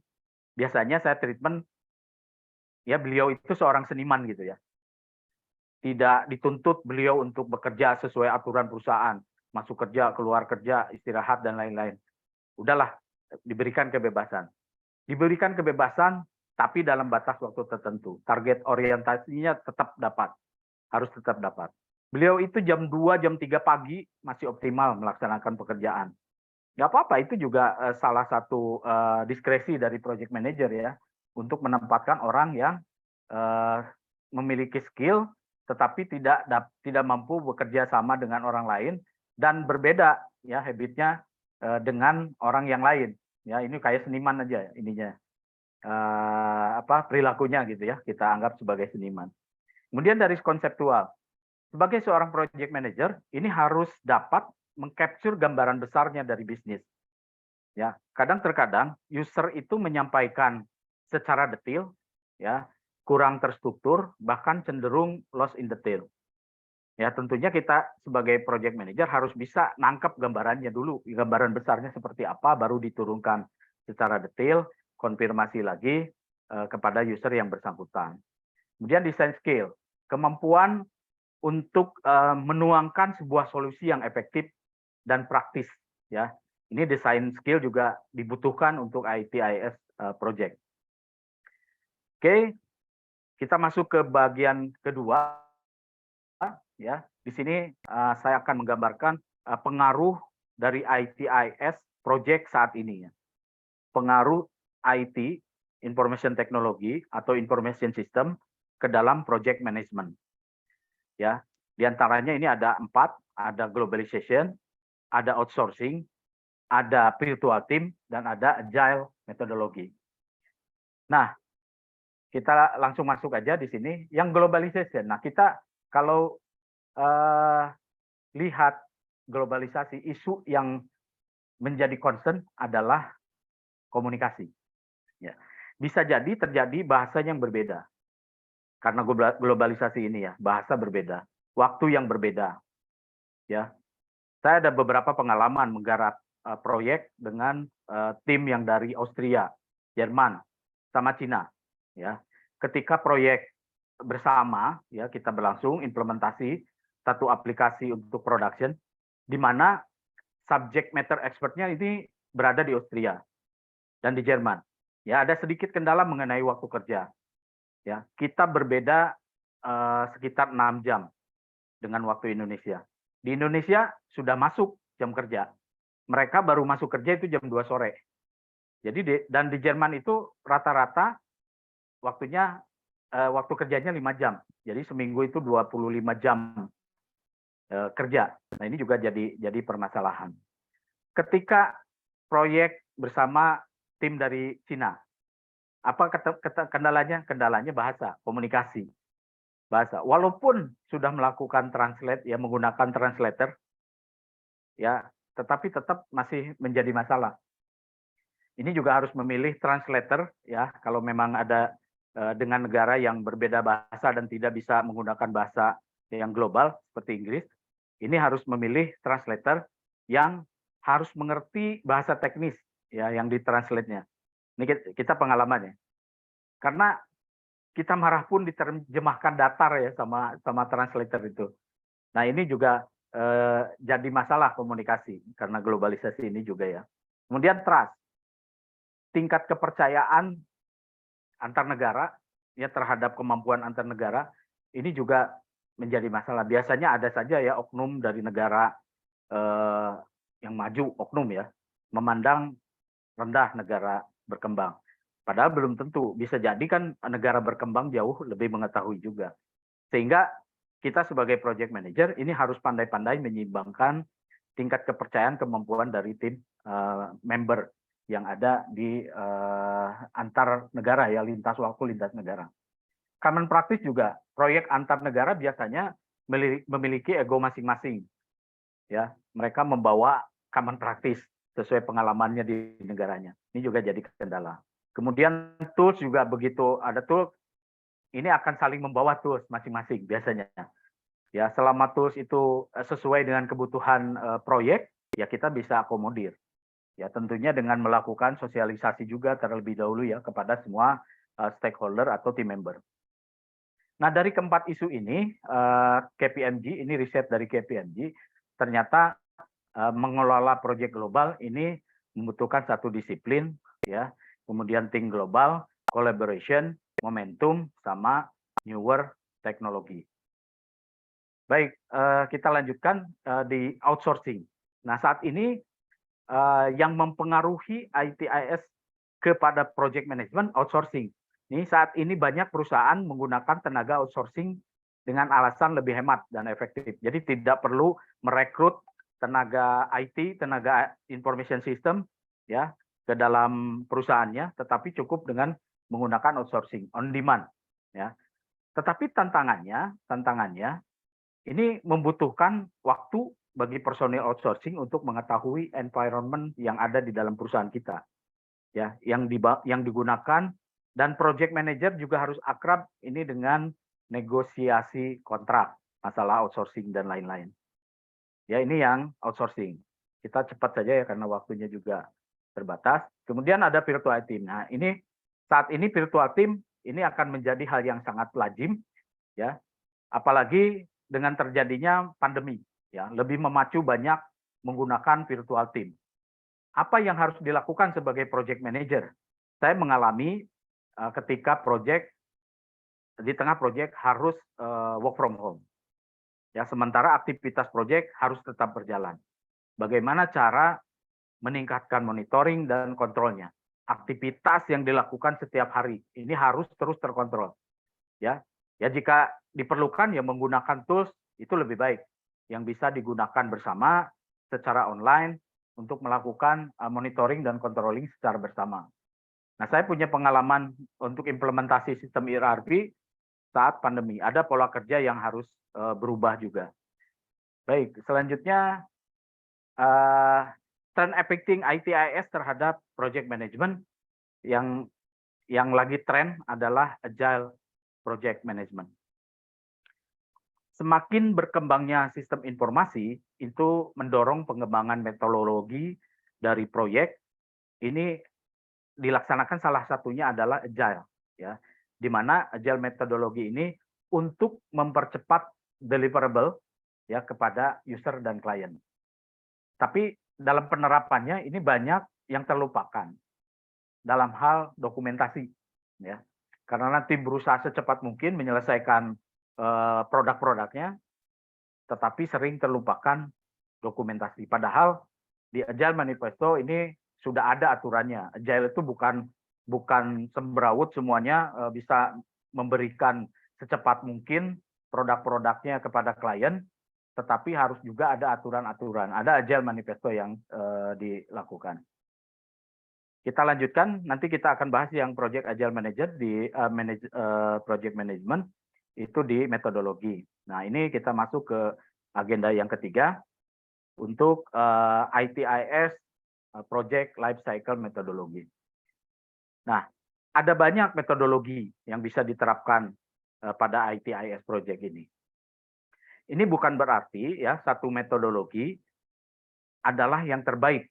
biasanya saya treatment ya beliau itu seorang seniman gitu ya. Tidak dituntut beliau untuk bekerja sesuai aturan perusahaan, masuk kerja, keluar kerja, istirahat dan lain-lain. Udahlah, diberikan kebebasan. Diberikan kebebasan tapi dalam batas waktu tertentu. Target orientasinya tetap dapat, harus tetap dapat. Beliau itu jam 2, jam 3 pagi masih optimal melaksanakan pekerjaan. Nggak apa-apa, itu juga salah satu diskresi dari project manager ya, untuk menempatkan orang yang memiliki skill tetapi tidak mampu bekerja sama dengan orang lain dan berbeda ya habitnya dengan orang yang lain. Ya, ini kayak seniman aja ininya. Perilakunya gitu ya, kita anggap sebagai seniman. Kemudian dari konseptual, sebagai seorang project manager ini harus dapat mengcapture gambaran besarnya dari bisnis. Ya, kadang-terkadang user itu menyampaikan secara detail, ya, kurang terstruktur, bahkan cenderung lost in detail. Ya, tentunya kita sebagai project manager harus bisa nangkep gambarannya dulu, gambaran besarnya seperti apa, baru diturunkan secara detail, konfirmasi lagi kepada user yang bersangkutan. Kemudian design skill, kemampuan untuk menuangkan sebuah solusi yang efektif dan praktis. Ya, ini design skill juga dibutuhkan untuk ITIS project. Oke, kita masuk ke bagian kedua. Ya, di sini saya akan menggambarkan pengaruh dari ITIS project saat ini. Ya. Pengaruh IT, Information Technology atau Information System ke dalam project management. Ya, di antaranya ini ada 4, ada globalization, ada outsourcing, ada virtual team, dan ada agile methodology. Nah, kita langsung masuk aja di sini yang globalization. Nah, kita kalau lihat globalisasi, isu yang menjadi concern adalah komunikasi. Ya. Bisa jadi terjadi bahasa yang berbeda. Karena globalisasi ini ya, bahasa berbeda, waktu yang berbeda. Ya. Saya ada beberapa pengalaman menggarap proyek dengan tim yang dari Austria, Jerman, sama Cina. Ya. Ketika proyek bersama, ya kita berlangsung implementasi satu aplikasi untuk production, di mana subject matter expertnya ini berada di Austria dan di Jerman. Ya, ada sedikit kendala mengenai waktu kerja. Ya, kita berbeda sekitar 6 jam dengan waktu Indonesia. Di Indonesia sudah masuk jam kerja. Mereka baru masuk kerja itu jam 2 sore. Jadi dan di Jerman itu rata-rata waktunya waktu kerjanya 5 jam. Jadi seminggu itu 25 jam kerja. Nah, ini juga jadi permasalahan. Ketika proyek bersama tim dari Cina, apa kendalanya? Kendalanya bahasa, komunikasi. Bahasa. Walaupun sudah melakukan translate, ya menggunakan translator, ya, tetapi tetap masih menjadi masalah. Ini juga harus memilih translator, ya, kalau memang ada dengan negara yang berbeda bahasa dan tidak bisa menggunakan bahasa yang global seperti Inggris, ini harus memilih translator yang harus mengerti bahasa teknis, ya, yang ditranslate-nya. Ini kita pengalamannya. Karena kita marah pun diterjemahkan datar ya sama translator itu. Nah, ini juga jadi masalah komunikasi karena globalisasi ini juga ya. Kemudian trust. Tingkat kepercayaan antar negara ya terhadap kemampuan antar negara ini juga menjadi masalah. Biasanya ada saja ya oknum dari negara yang maju, oknum ya, memandang rendah negara berkembang. Padahal belum tentu, bisa jadi kan negara berkembang jauh lebih mengetahui juga. Sehingga kita sebagai project manager ini harus pandai-pandai menyeimbangkan tingkat kepercayaan kemampuan dari tim member yang ada di antar negara ya, lintas waktu, lintas negara. Common practice juga, proyek antar negara biasanya memiliki ego masing-masing. Ya, mereka membawa common practice sesuai pengalamannya di negaranya. Ini juga jadi kendala. Kemudian tools juga begitu, ada tool ini akan saling membawa tools masing-masing biasanya. Ya, selama tools itu sesuai dengan kebutuhan proyek, ya kita bisa akomodir. Ya, tentunya dengan melakukan sosialisasi juga terlebih dahulu ya kepada semua stakeholder atau team member. Nah, dari keempat isu ini, KPMG, ini riset dari KPMG, ternyata mengelola proyek global ini membutuhkan satu disiplin, ya, kemudian tim global, collaboration, momentum, sama newer teknologi. Baik, kita lanjutkan di outsourcing. Nah, saat ini yang mempengaruhi ITIS kepada project management outsourcing. Ini saat ini banyak perusahaan menggunakan tenaga outsourcing dengan alasan lebih hemat dan efektif. Jadi tidak perlu merekrut tenaga IT, tenaga information system ya ke dalam perusahaannya, tetapi cukup dengan menggunakan outsourcing on demand ya. Tetapi tantangannya ini membutuhkan waktu bagi personil outsourcing untuk mengetahui environment yang ada di dalam perusahaan kita. Ya, yang digunakan, dan project manager juga harus akrab ini dengan negosiasi kontrak, masalah outsourcing dan lain-lain. Ya, ini yang outsourcing. Kita cepat saja ya karena waktunya juga terbatas. Kemudian ada virtual team. Nah, ini saat ini virtual team ini akan menjadi hal yang sangat lazim ya. Apalagi dengan terjadinya pandemi ya, lebih memacu banyak menggunakan virtual team. Apa yang harus dilakukan sebagai project manager? Saya mengalami ketika di tengah project harus work from home. Ya, sementara aktivitas project harus tetap berjalan. Bagaimana cara meningkatkan monitoring dan kontrolnya? Aktivitas yang dilakukan setiap hari ini harus terus terkontrol. Ya, jika diperlukan ya menggunakan tools itu lebih baik yang bisa digunakan bersama secara online untuk melakukan monitoring dan controlling secara bersama. Nah, saya punya pengalaman untuk implementasi sistem ERP saat pandemi. Ada pola kerja yang harus berubah juga. Baik, selanjutnya trend affecting ITIS terhadap project management yang lagi tren adalah agile project management. Semakin berkembangnya sistem informasi itu mendorong pengembangan metodologi dari proyek. Ini dilaksanakan salah satunya adalah agile ya, di mana agile metodologi ini untuk mempercepat deliverable ya kepada user dan klien. Tapi dalam penerapannya ini banyak yang terlupakan dalam hal dokumentasi ya. Karena nanti berusaha secepat mungkin menyelesaikan produk-produknya, tetapi sering terlupakan dokumentasi. Padahal di Agile Manifesto ini sudah ada aturannya. Agile itu bukan semberawut semuanya bisa memberikan secepat mungkin produk-produknya kepada klien, tetapi harus juga ada aturan-aturan. Ada Agile Manifesto yang dilakukan. Kita lanjutkan, nanti kita akan bahas yang Project Agile Manager di Project Management, itu di metodologi. Nah, ini kita masuk ke agenda yang ketiga, untuk ITIS Project Life Cycle Methodology. Nah, ada banyak metodologi yang bisa diterapkan pada ITIS Project ini. Ini bukan berarti ya satu metodologi adalah yang terbaik,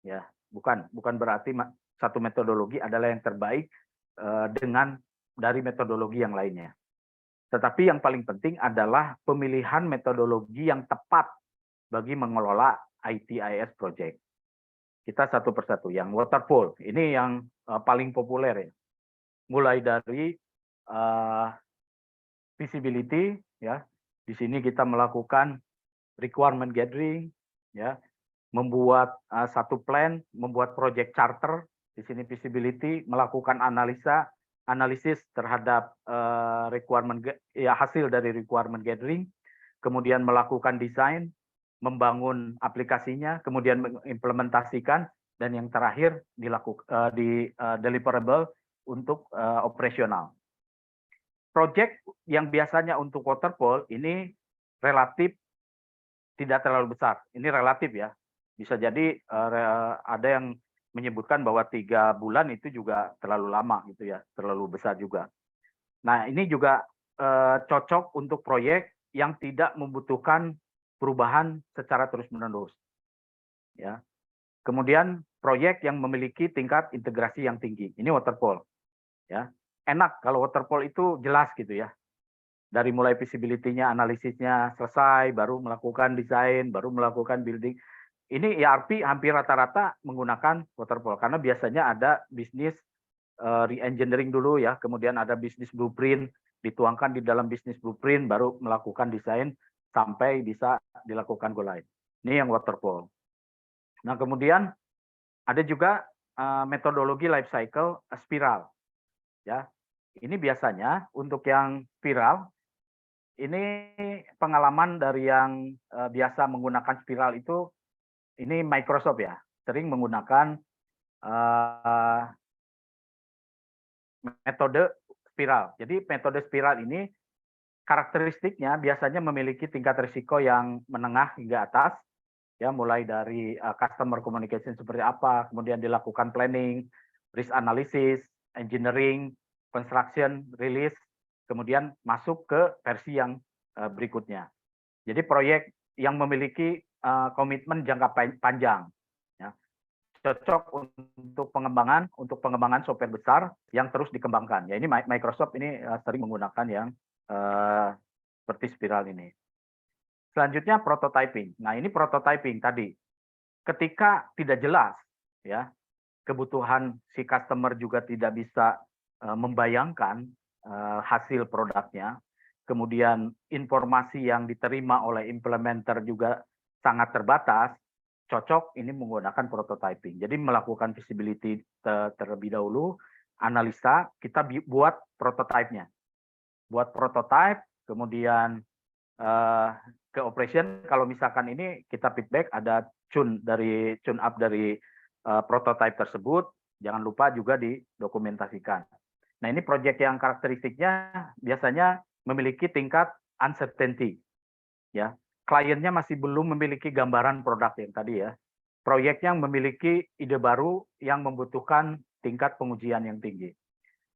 ya. Bukan berarti satu metodologi adalah yang terbaik dari metodologi yang lainnya. Tetapi yang paling penting adalah pemilihan metodologi yang tepat bagi mengelola ITIS project. Kita satu persatu. Yang waterfall ini yang paling populer ya. Mulai dari visibility ya. Di sini kita melakukan requirement gathering ya. Membuat satu plan, membuat project charter, di sini visibility, melakukan analisis terhadap hasil dari requirement gathering, kemudian melakukan desain, membangun aplikasinya, kemudian mengimplementasikan, dan yang terakhir deliverable untuk operasional. Project yang biasanya untuk waterfall ini relatif tidak terlalu besar. Ini relatif ya. Bisa jadi ada yang menyebutkan bahwa 3 bulan itu juga terlalu lama gitu ya, terlalu besar juga. Nah, ini juga cocok untuk proyek yang tidak membutuhkan perubahan secara terus-menerus. Ya. Kemudian proyek yang memiliki tingkat integrasi yang tinggi. Ini waterfall. Ya. Enak kalau waterfall itu jelas gitu ya. Dari mulai visibility-nya, analisisnya selesai, baru melakukan desain, baru melakukan building. Ini ERP hampir rata-rata menggunakan waterfall karena biasanya ada bisnis re-engineering dulu ya, kemudian ada bisnis blueprint, dituangkan di dalam bisnis blueprint, baru melakukan desain sampai bisa dilakukan go live. Ini yang waterfall. Nah, kemudian ada juga metodologi life cycle spiral. Ya, ini biasanya untuk yang spiral, ini pengalaman dari yang biasa menggunakan spiral itu, ini Microsoft ya, sering menggunakan metode spiral. Jadi metode spiral ini karakteristiknya biasanya memiliki tingkat risiko yang menengah hingga atas, ya, mulai dari customer communication seperti apa, kemudian dilakukan planning, risk analysis, engineering, construction, release, kemudian masuk ke versi yang berikutnya. Jadi proyek yang memiliki komitmen jangka panjang, ya, cocok untuk pengembangan software besar yang terus dikembangkan. Ya, ini Microsoft ini sering menggunakan yang seperti spiral ini. Selanjutnya prototyping. Nah, ini prototyping tadi. Ketika tidak jelas, ya, kebutuhan si customer juga tidak bisa membayangkan hasil produknya, kemudian informasi yang diterima oleh implementer juga sangat terbatas, cocok ini menggunakan prototyping. Jadi melakukan visibility terlebih dahulu, analisa, kita buat prototype-nya. Buat prototype, kemudian ke operation. Kalau misalkan ini kita feedback, ada tune up dari prototype tersebut, jangan lupa juga didokumentasikan. Nah, ini proyek yang karakteristiknya biasanya memiliki tingkat uncertainty, ya. Kliennya masih belum memiliki gambaran produk yang tadi ya. Proyek yang memiliki ide baru yang membutuhkan tingkat pengujian yang tinggi.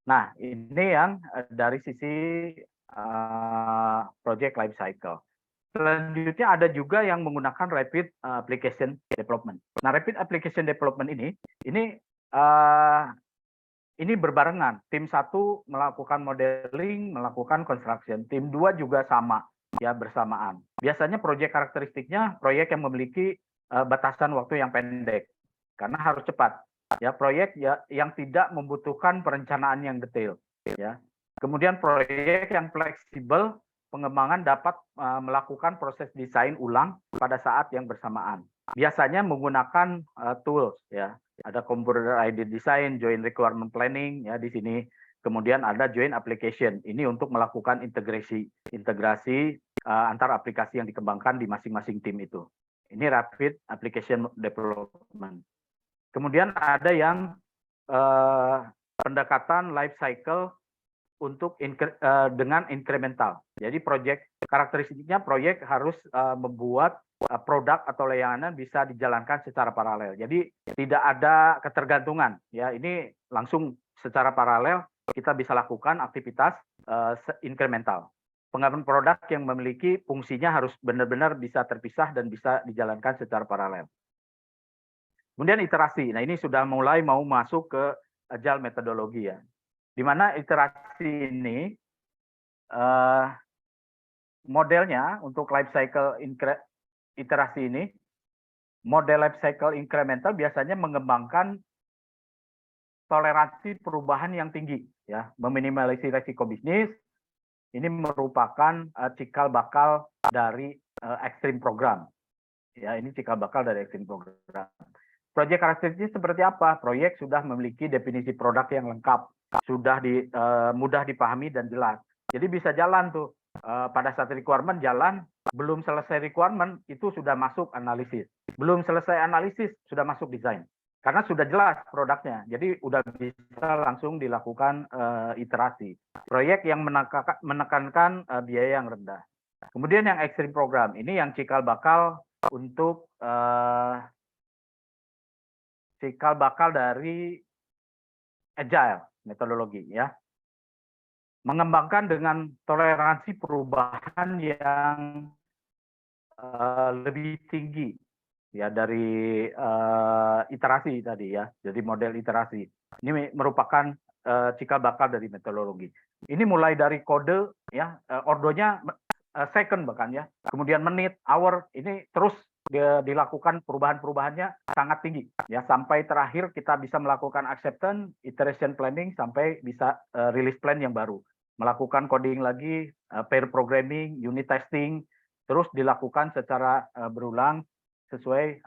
Nah, ini yang dari sisi project life cycle. Selanjutnya ada juga yang menggunakan rapid application development. Nah, rapid application development ini berbarengan. Tim 1 melakukan modeling, melakukan construction. Tim 2 juga sama, ya, bersamaan. Biasanya proyek karakteristiknya proyek yang memiliki batasan waktu yang pendek, karena harus cepat. Ya, proyek ya yang tidak membutuhkan perencanaan yang detail, ya. Kemudian proyek yang fleksibel, pengembangan dapat melakukan proses desain ulang pada saat yang bersamaan. Biasanya menggunakan tools, ya. Ada computer aided design, joint requirement planning, ya, di sini. Kemudian ada joint application. Ini untuk melakukan integrasi antar aplikasi yang dikembangkan di masing-masing tim itu. Ini rapid application development. Kemudian ada yang pendekatan life cycle untuk dengan incremental. Jadi karakteristiknya proyek harus membuat produk atau layanan bisa dijalankan secara paralel. Jadi tidak ada ketergantungan, ya. Ini langsung secara paralel kita bisa lakukan aktivitas incremental. Pengembangan produk yang memiliki fungsinya harus benar-benar bisa terpisah dan bisa dijalankan secara paralel. Kemudian iterasi. Nah, ini sudah mulai mau masuk ke agile metodologi, ya. Di mana iterasi ini modelnya untuk life cycle iterasi ini, model life cycle incremental biasanya mengembangkan toleransi perubahan yang tinggi, ya, meminimalisir risiko bisnis. Ini merupakan cikal bakal dari extreme program, ya. Ini cikal bakal dari extreme program. Proyek karakteristik seperti apa? Proyek sudah memiliki definisi produk yang lengkap, sudah mudah dipahami dan jelas. Jadi bisa jalan tuh pada saat requirement jalan, belum selesai requirement itu sudah masuk analisis, belum selesai analisis sudah masuk desain, karena sudah jelas produknya. Jadi udah bisa langsung dilakukan iterasi. Proyek yang menekankan biaya yang rendah. Kemudian yang extreme program ini yang cikal bakal untuk cikal bakal dari agile metodologi, ya. Mengembangkan dengan toleransi perubahan yang lebih tinggi, ya, dari iterasi tadi, ya. Jadi model iterasi ini merupakan cikal bakal dari metodologi. Ini mulai dari kode, ya, ordonya second bahkan ya, kemudian menit, hour, ini terus dilakukan perubahan-perubahannya sangat tinggi ya, sampai terakhir kita bisa melakukan acceptance, iteration planning, sampai bisa release plan yang baru, melakukan coding lagi, pair programming, unit testing, terus dilakukan secara berulang sesuai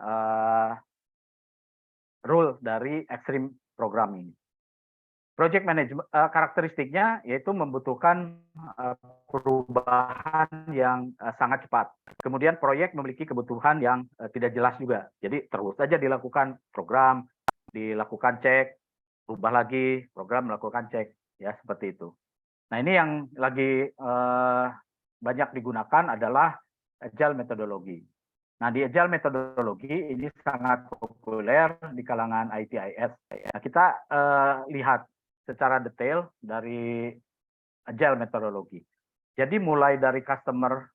rule dari extreme program ini. Project management karakteristiknya yaitu membutuhkan perubahan yang sangat cepat. Kemudian proyek memiliki kebutuhan yang tidak jelas juga. Jadi terus saja dilakukan program, dilakukan cek, ubah lagi, program melakukan cek, ya seperti itu. Nah ini yang lagi banyak digunakan adalah agile methodology. Nah di agile methodology ini sangat populer di kalangan ITIS. Nah, kita lihat secara detail dari agile methodology. Jadi mulai dari customer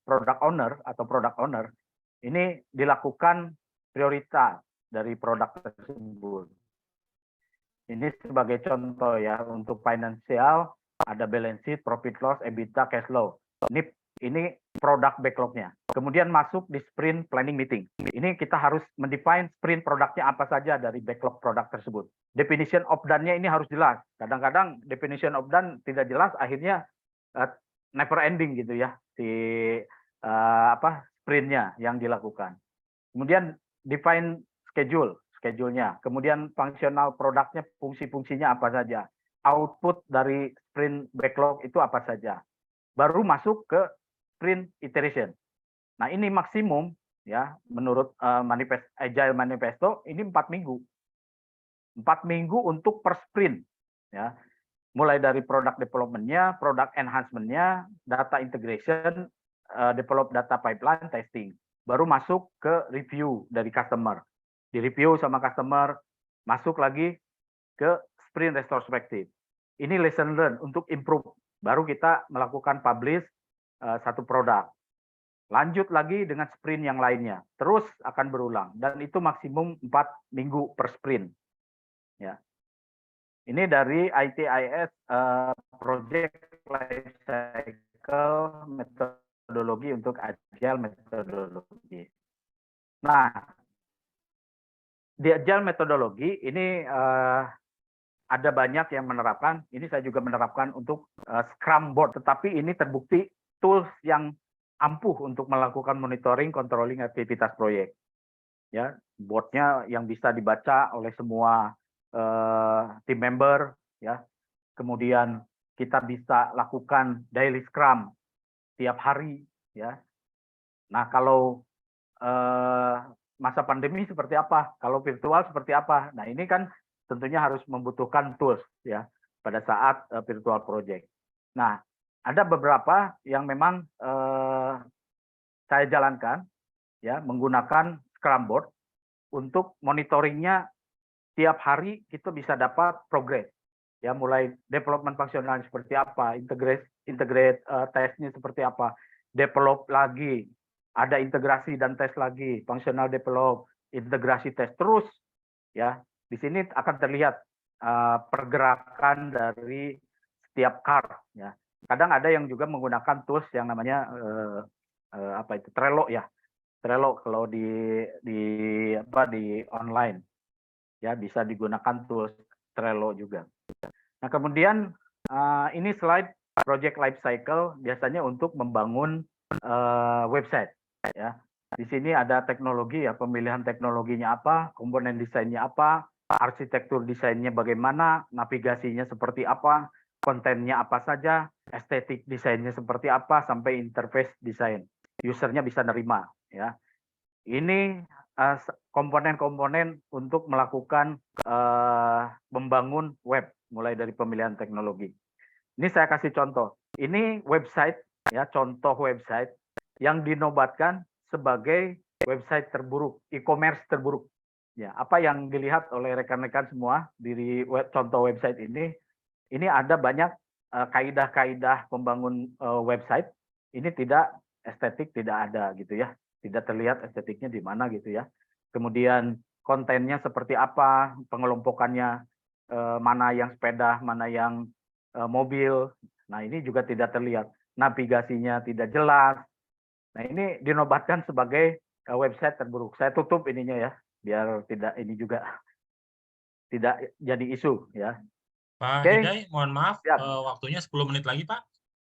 product owner atau product owner ini dilakukan prioritas dari produk tersebut. Ini sebagai contoh ya, untuk financial ada balance sheet, profit loss, EBITDA, cash flow. Ini produk backlognya. Kemudian masuk di sprint planning meeting. Ini kita harus mendefine sprint produknya apa saja dari backlog produk tersebut. Definition of done-nya ini harus jelas. Kadang-kadang definition of done tidak jelas, akhirnya never ending gitu ya si sprintnya yang dilakukan. Kemudian define schedule-nya. Kemudian functional produknya, fungsi-fungsinya apa saja. Output dari sprint backlog itu apa saja. Baru masuk ke sprint iteration. Nah ini maksimum ya menurut Agile Manifesto ini 4 minggu. 4 minggu untuk per sprint ya. Mulai dari product development-nya, product enhancement-nya, data integration, develop data pipeline, testing. Baru masuk ke review dari customer. Di review sama customer, masuk lagi ke sprint retrospective. Ini lesson learn untuk improve. Baru kita melakukan publish satu produk. Lanjut lagi dengan sprint yang lainnya. Terus akan berulang. Dan itu maksimum 4 minggu per sprint. Ya. Ini dari ITIS Project Lifecycle Methodology untuk Agile Methodology. Nah, di Agile Methodology ini ada banyak yang menerapkan. Ini saya juga menerapkan untuk Scrum Board. Tetapi ini terbukti tools yang ampuh untuk melakukan monitoring, controlling aktivitas proyek. Ya, boardnya yang bisa dibaca oleh semua tim member, ya. Kemudian kita bisa lakukan daily Scrum tiap hari, ya. Nah, kalau masa pandemi seperti apa? Kalau virtual seperti apa? Nah, ini kan tentunya harus membutuhkan tools, ya, pada saat virtual project. Nah, ada beberapa yang memang saya jalankan, ya, menggunakan Scrum Board untuk monitoringnya. Tiap hari kita bisa dapat progress, ya, mulai development fungsional seperti apa, integrate testnya seperti apa, develop lagi, ada integrasi dan tes lagi, functional develop, integrasi tes terus, ya. Di sini akan terlihat pergerakan dari setiap car, ya. Kadang ada yang juga menggunakan tools yang namanya Trello, ya. Trello kalau di online. Ya, bisa digunakan tools Trello juga. Nah, kemudian ini slide project life cycle biasanya untuk membangun website, ya. Di sini ada teknologi, ya, pemilihan teknologinya apa, komponen desainnya apa, arsitektur desainnya bagaimana, navigasinya seperti apa, kontennya apa saja, estetik desainnya seperti apa, sampai interface desain. Usernya bisa nerima, ya. Ini komponen-komponen untuk melakukan membangun web, mulai dari pemilihan teknologi. Ini saya kasih contoh. Ini website, ya, contoh website yang dinobatkan sebagai website terburuk, e-commerce terburuk. Ya, apa yang dilihat oleh rekan-rekan semua di contoh website ini ada banyak kaidah-kaidah pembangun website. Ini tidak estetik, tidak ada gitu ya. Tidak terlihat estetiknya di mana gitu ya. Kemudian kontennya seperti apa, pengelompokannya, mana yang sepeda, mana yang mobil, Nah, ini juga tidak terlihat. Navigasinya tidak jelas. Nah, ini dinobatkan sebagai website terburuk. Saya tutup ininya ya, biar tidak ini juga tidak jadi isu ya. Pak Oke, Hidai, mohon maaf, siap. waktunya 10 menit lagi, Pak.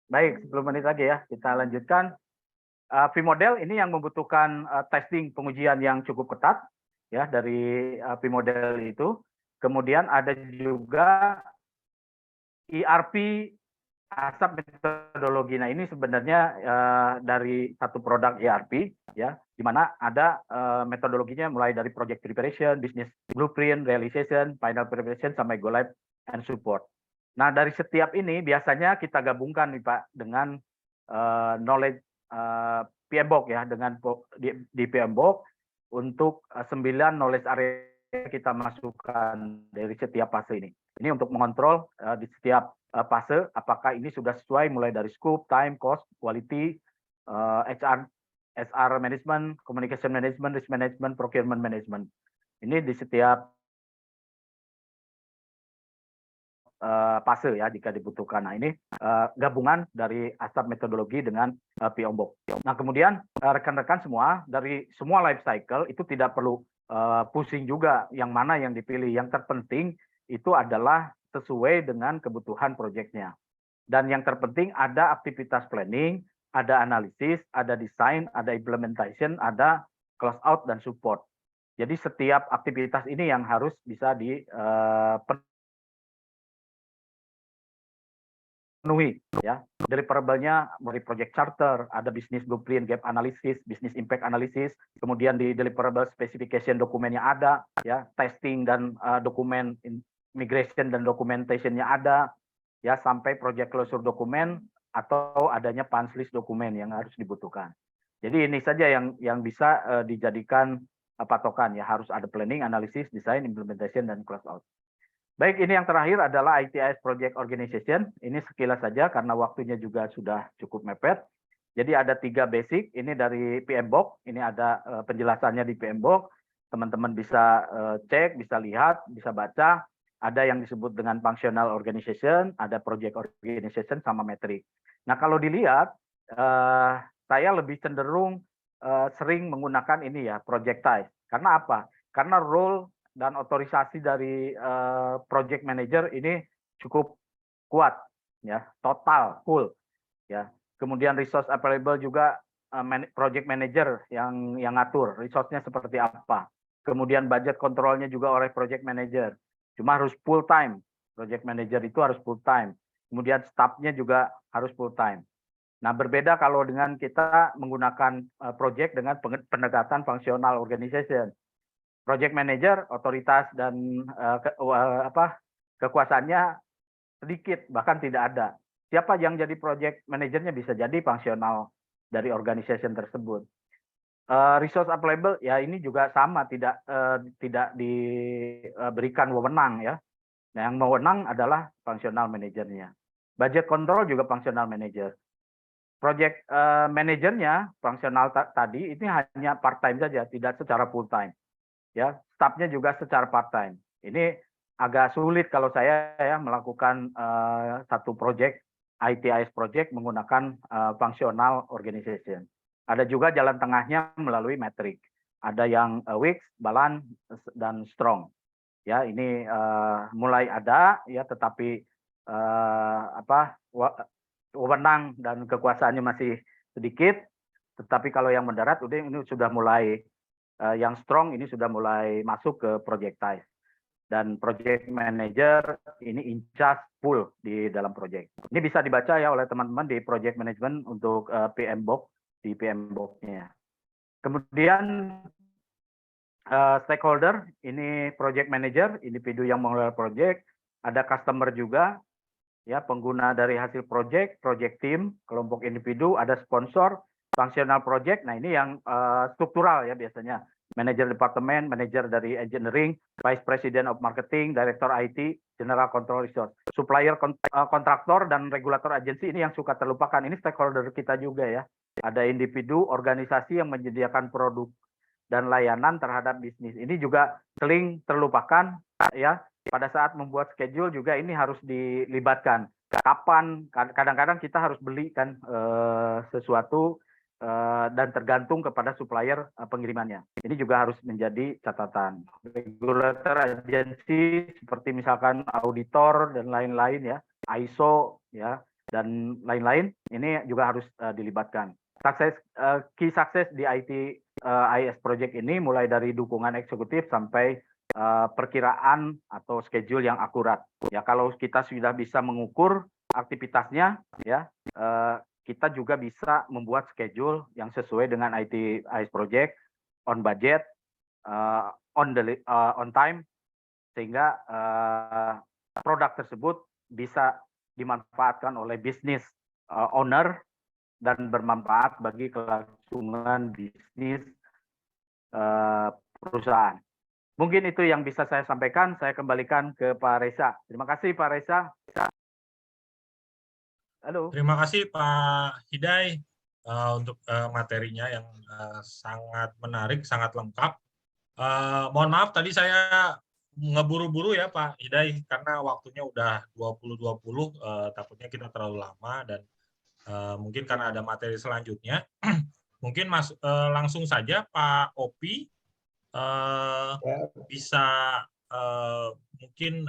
Baik, 10 menit lagi ya. Kita lanjutkan. V-model ini yang membutuhkan testing pengujian yang cukup ketat ya dari V-model itu. Kemudian ada juga ERP asap metodologi. Nah, ini sebenarnya dari satu produk ERP ya, di mana ada metodologinya mulai dari project preparation, business blueprint, realization, final preparation sampai go live and support. Nah, dari setiap ini biasanya kita gabungkan nih Pak dengan knowledge PMBOK ya, dengan di PMBOK untuk 9 knowledge area kita masukkan dari setiap fase ini. Ini untuk mengontrol di setiap fase apakah ini sudah sesuai mulai dari scope, time, cost, quality, HR management, communication management, risk management, procurement management. Ini di setiap fase ya jika dibutuhkan. Nah, ini gabungan dari asap metodologi dengan PMBOK. Nah, kemudian rekan-rekan semua dari semua life cycle itu tidak perlu pusing juga yang mana yang dipilih. Yang terpenting itu adalah sesuai dengan kebutuhan proyeknya. Dan yang terpenting ada aktivitas planning, ada analisis, ada desain, ada implementation, ada close out dan support. Jadi setiap aktivitas ini yang harus bisa penuhi ya. Deliverable-nya dari project charter, ada business blueprint, gap analysis, business impact analysis, kemudian di deliverable specification dokumennya ada ya, testing dan dokumen migration dan documentation-nya ada ya, sampai project closure dokumen atau adanya punch list dokumen yang harus dibutuhkan. Jadi ini saja yang bisa dijadikan patokan ya, harus ada planning, analisis, design, implementation dan close out. Baik, ini yang terakhir adalah ITIS Project Organization. Ini sekilas saja karena waktunya juga sudah cukup mepet. Jadi ada 3 basic, ini dari PMBOK, ini ada penjelasannya di PMBOK. Teman-teman bisa cek, bisa lihat, bisa baca. Ada yang disebut dengan functional organization, ada project organization, sama metrik. Nah, kalau dilihat, saya lebih cenderung sering menggunakan ini ya, projectize. Karena apa? Karena role dan otorisasi dari project manager ini cukup kuat ya, total full ya. Kemudian resource available juga project manager yang ngatur resource-nya seperti apa. Kemudian budget kontrolnya juga oleh project manager. Cuma harus full time. Project manager itu harus full time. Kemudian staff-nya juga harus full time. Nah, berbeda kalau dengan kita menggunakan project dengan pendekatan functional organization. Project manager, otoritas dan kekuasaannya sedikit, bahkan tidak ada. Siapa yang jadi project manajernya bisa jadi fungsional dari organization tersebut. Resource available ya ini juga sama, tidak diberikan wewenang ya. Nah, yang wewenang adalah functional manajernya. Budget control juga functional manager. Project manajernya fungsional tadi ini hanya part time saja, tidak secara full time. Ya, staffnya juga secara part time. Ini agak sulit kalau saya ya melakukan satu project ITIS project menggunakan functional organization. Ada juga jalan tengahnya melalui metrik. Ada yang weak, balance dan strong. Ya, ini mulai ada ya, tetapi wewenang dan kekuasaannya masih sedikit. Tetapi kalau yang mendarat udah ini sudah mulai yang strong ini sudah mulai masuk ke projectize. Dan project manager ini in charge full di dalam project. Ini bisa dibaca ya oleh teman-teman di project management untuk PMBOK, di PMBOK-nya. Kemudian stakeholder, ini project manager, individu yang mengelola project, ada customer juga, ya pengguna dari hasil project, project team, kelompok individu, ada sponsor, functional project. Nah, ini yang struktural ya biasanya. Manager departemen, manager dari engineering, vice president of marketing, director IT, general control resource. Supplier, kontraktor, dan regulator agensi ini yang suka terlupakan. Ini stakeholder kita juga ya. Ada individu, organisasi yang menyediakan produk dan layanan terhadap bisnis. Ini juga sering terlupakan ya. Pada saat membuat schedule juga ini harus dilibatkan. kapan, kadang-kadang kita harus beli kan sesuatu dan tergantung kepada supplier pengirimannya. Ini juga harus menjadi catatan. Regulator agency seperti misalkan auditor dan lain-lain ya, ISO ya, dan lain-lain, ini juga harus dilibatkan. Key success di IS project ini mulai dari dukungan eksekutif sampai perkiraan atau schedule yang akurat. Ya, kalau kita sudah bisa mengukur aktivitasnya, ya, kita juga bisa membuat schedule yang sesuai dengan IS project, on budget, on time, sehingga produk tersebut bisa dimanfaatkan oleh bisnis owner dan bermanfaat bagi kelangsungan bisnis perusahaan. Mungkin itu yang bisa saya sampaikan. Saya kembalikan ke Pak Reza. Terima kasih Pak Reza. Halo. Terima kasih Pak Hidai untuk materinya yang sangat menarik, sangat lengkap. Mohon maaf tadi saya ngeburu-buru ya Pak Hidai karena waktunya udah 20.20, takutnya kita terlalu lama dan mungkin karena ada materi selanjutnya. Mungkin langsung saja Pak Opi bisa mungkin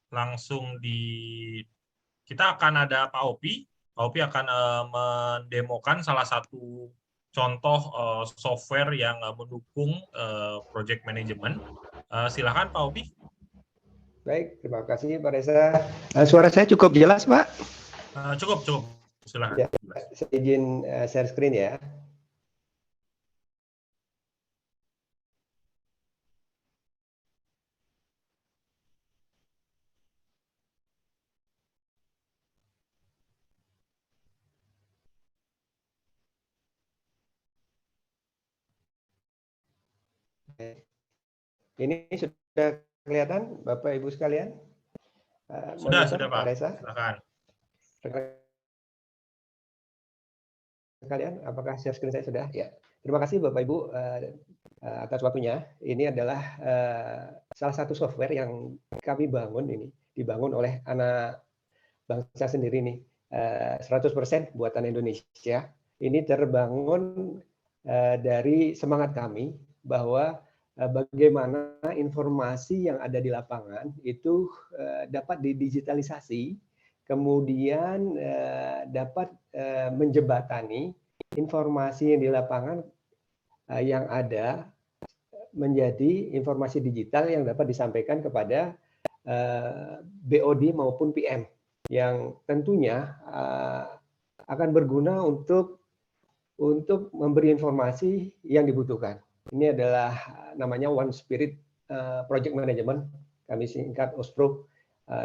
langsung kita akan ada Pak Opi. Pak Opi akan mendemokan salah satu contoh software yang mendukung project management. Silakan Pak Opi. Baik, terima kasih Pak Reza. Suara saya cukup jelas Pak? Cukup. Silakan. Ya, saya izin share screen ya. Ini sudah kelihatan Bapak Ibu sekalian? Sudah Pak Reza. Silakan. Kalian, apakah share screen saya sudah? Ya. Terima kasih Bapak Ibu atas waktunya. Ini adalah salah satu software yang kami bangun, ini dibangun oleh anak bangsa sendiri nih, 100% buatan Indonesia. Ini terbangun dari semangat kami bahwa bagaimana informasi yang ada di lapangan itu dapat didigitalisasi, kemudian dapat menjembatani informasi yang di lapangan yang ada menjadi informasi digital yang dapat disampaikan kepada BOD maupun PM yang tentunya akan berguna untuk memberi informasi yang dibutuhkan. Ini adalah namanya One Spirit Project Management, kami singkat OSPRO.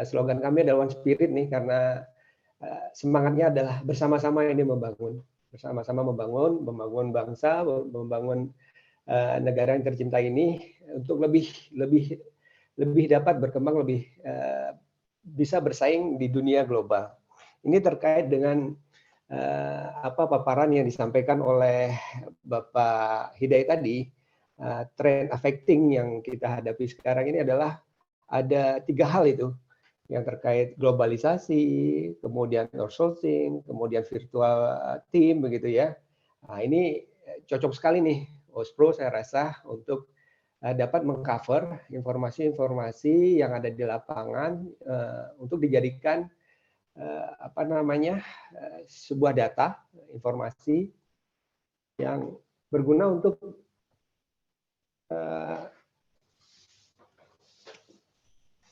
Slogan kami adalah One Spirit nih karena semangatnya adalah bersama-sama ini membangun, bersama-sama membangun bangsa, membangun negara yang tercinta ini untuk lebih dapat berkembang, lebih bisa bersaing di dunia global. Ini terkait dengan paparan yang disampaikan oleh Bapak Hidai tadi. Trend affecting yang kita hadapi sekarang ini adalah ada 3 hal itu yang terkait globalisasi, kemudian outsourcing, kemudian virtual team begitu ya. Nah, ini cocok sekali nih OSPRO saya rasa untuk dapat mengcover informasi-informasi yang ada di lapangan untuk dijadikan sebuah data, informasi yang berguna untuk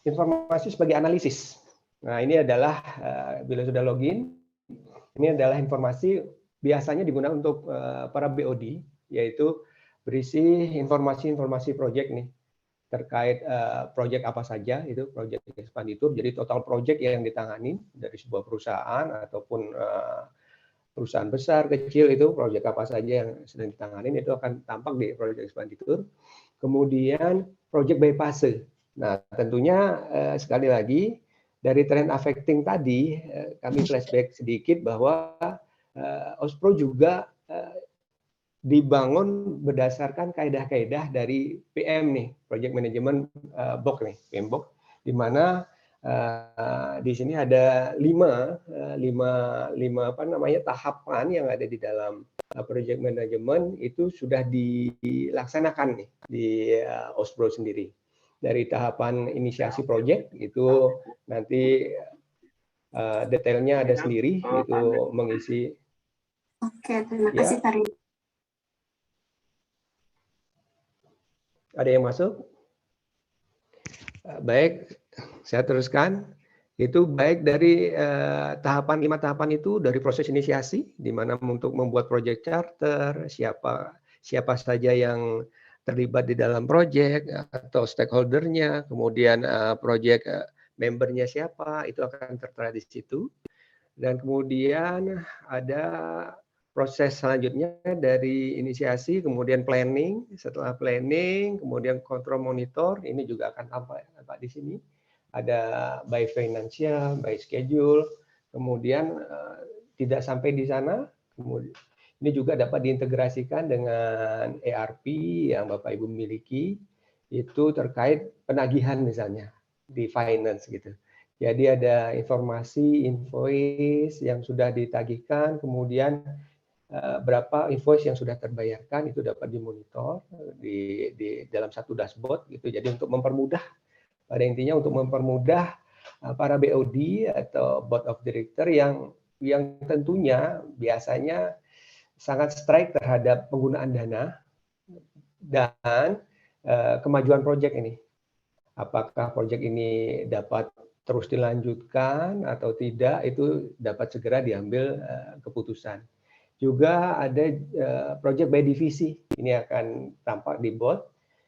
informasi sebagai analisis. Nah, ini adalah bila sudah login, ini adalah informasi biasanya digunakan untuk para BOD, yaitu berisi informasi-informasi proyek nih terkait proyek apa saja, itu proyek expenditure, jadi total proyek yang ditangani dari sebuah perusahaan ataupun perusahaan besar, kecil, itu proyek apa saja yang sedang ditangani itu akan tampak di proyek expenditure. Kemudian proyek by fase. Nah, tentunya sekali lagi dari trend affecting tadi kami flashback sedikit bahwa OSPRO juga dibangun berdasarkan kaidah-kaidah dari PM nih, Project Management Box nih, PM Box, di mana Di sini ada lima apa namanya tahapan yang ada di dalam project management itu sudah dilaksanakan nih di OSPRO sendiri. Dari tahapan inisiasi project itu nanti detailnya ada sendiri, itu mengisi. Oke, terima kasih Pak Ridwan. Ada yang masuk? Baik, saya teruskan. Itu baik dari lima tahapan itu, dari proses inisiasi, di mana untuk membuat project charter, siapa saja yang terlibat di dalam project atau stakeholdernya, kemudian project membernya siapa, itu akan tertera di situ. Dan kemudian ada proses selanjutnya dari inisiasi, kemudian planning, setelah planning, kemudian kontrol monitor, ini juga akan tampak di sini. Ada by financial, by schedule, kemudian tidak sampai di sana, kemudian ini juga dapat diintegrasikan dengan ERP yang Bapak Ibu miliki, itu terkait penagihan misalnya di finance gitu. Jadi ada informasi invoice yang sudah ditagihkan, kemudian berapa invoice yang sudah terbayarkan itu dapat dimonitor di dalam satu dashboard gitu. Jadi untuk mempermudah, pada intinya untuk mempermudah para BOD atau board of director yang tentunya biasanya sangat strike terhadap penggunaan dana dan kemajuan proyek ini. Apakah proyek ini dapat terus dilanjutkan atau tidak, itu dapat segera diambil keputusan. Juga ada project by divisi, ini akan tampak di board.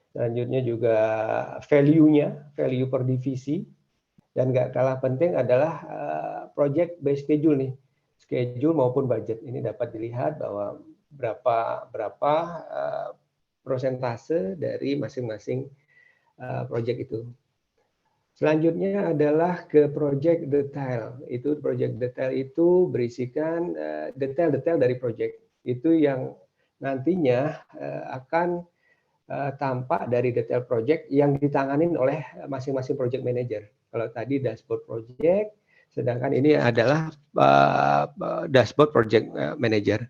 Selanjutnya juga value per divisi. Dan nggak kalah penting adalah project by schedule nih, schedule maupun budget. Ini dapat dilihat bahwa berapa persentase dari masing-masing project itu. Selanjutnya adalah ke project detail. Itu project detail itu berisikan detail-detail dari project. Itu yang nantinya akan tampak dari detail project yang ditanganin oleh masing-masing project manager. Kalau tadi dashboard project, sedangkan ini adalah dashboard project manager.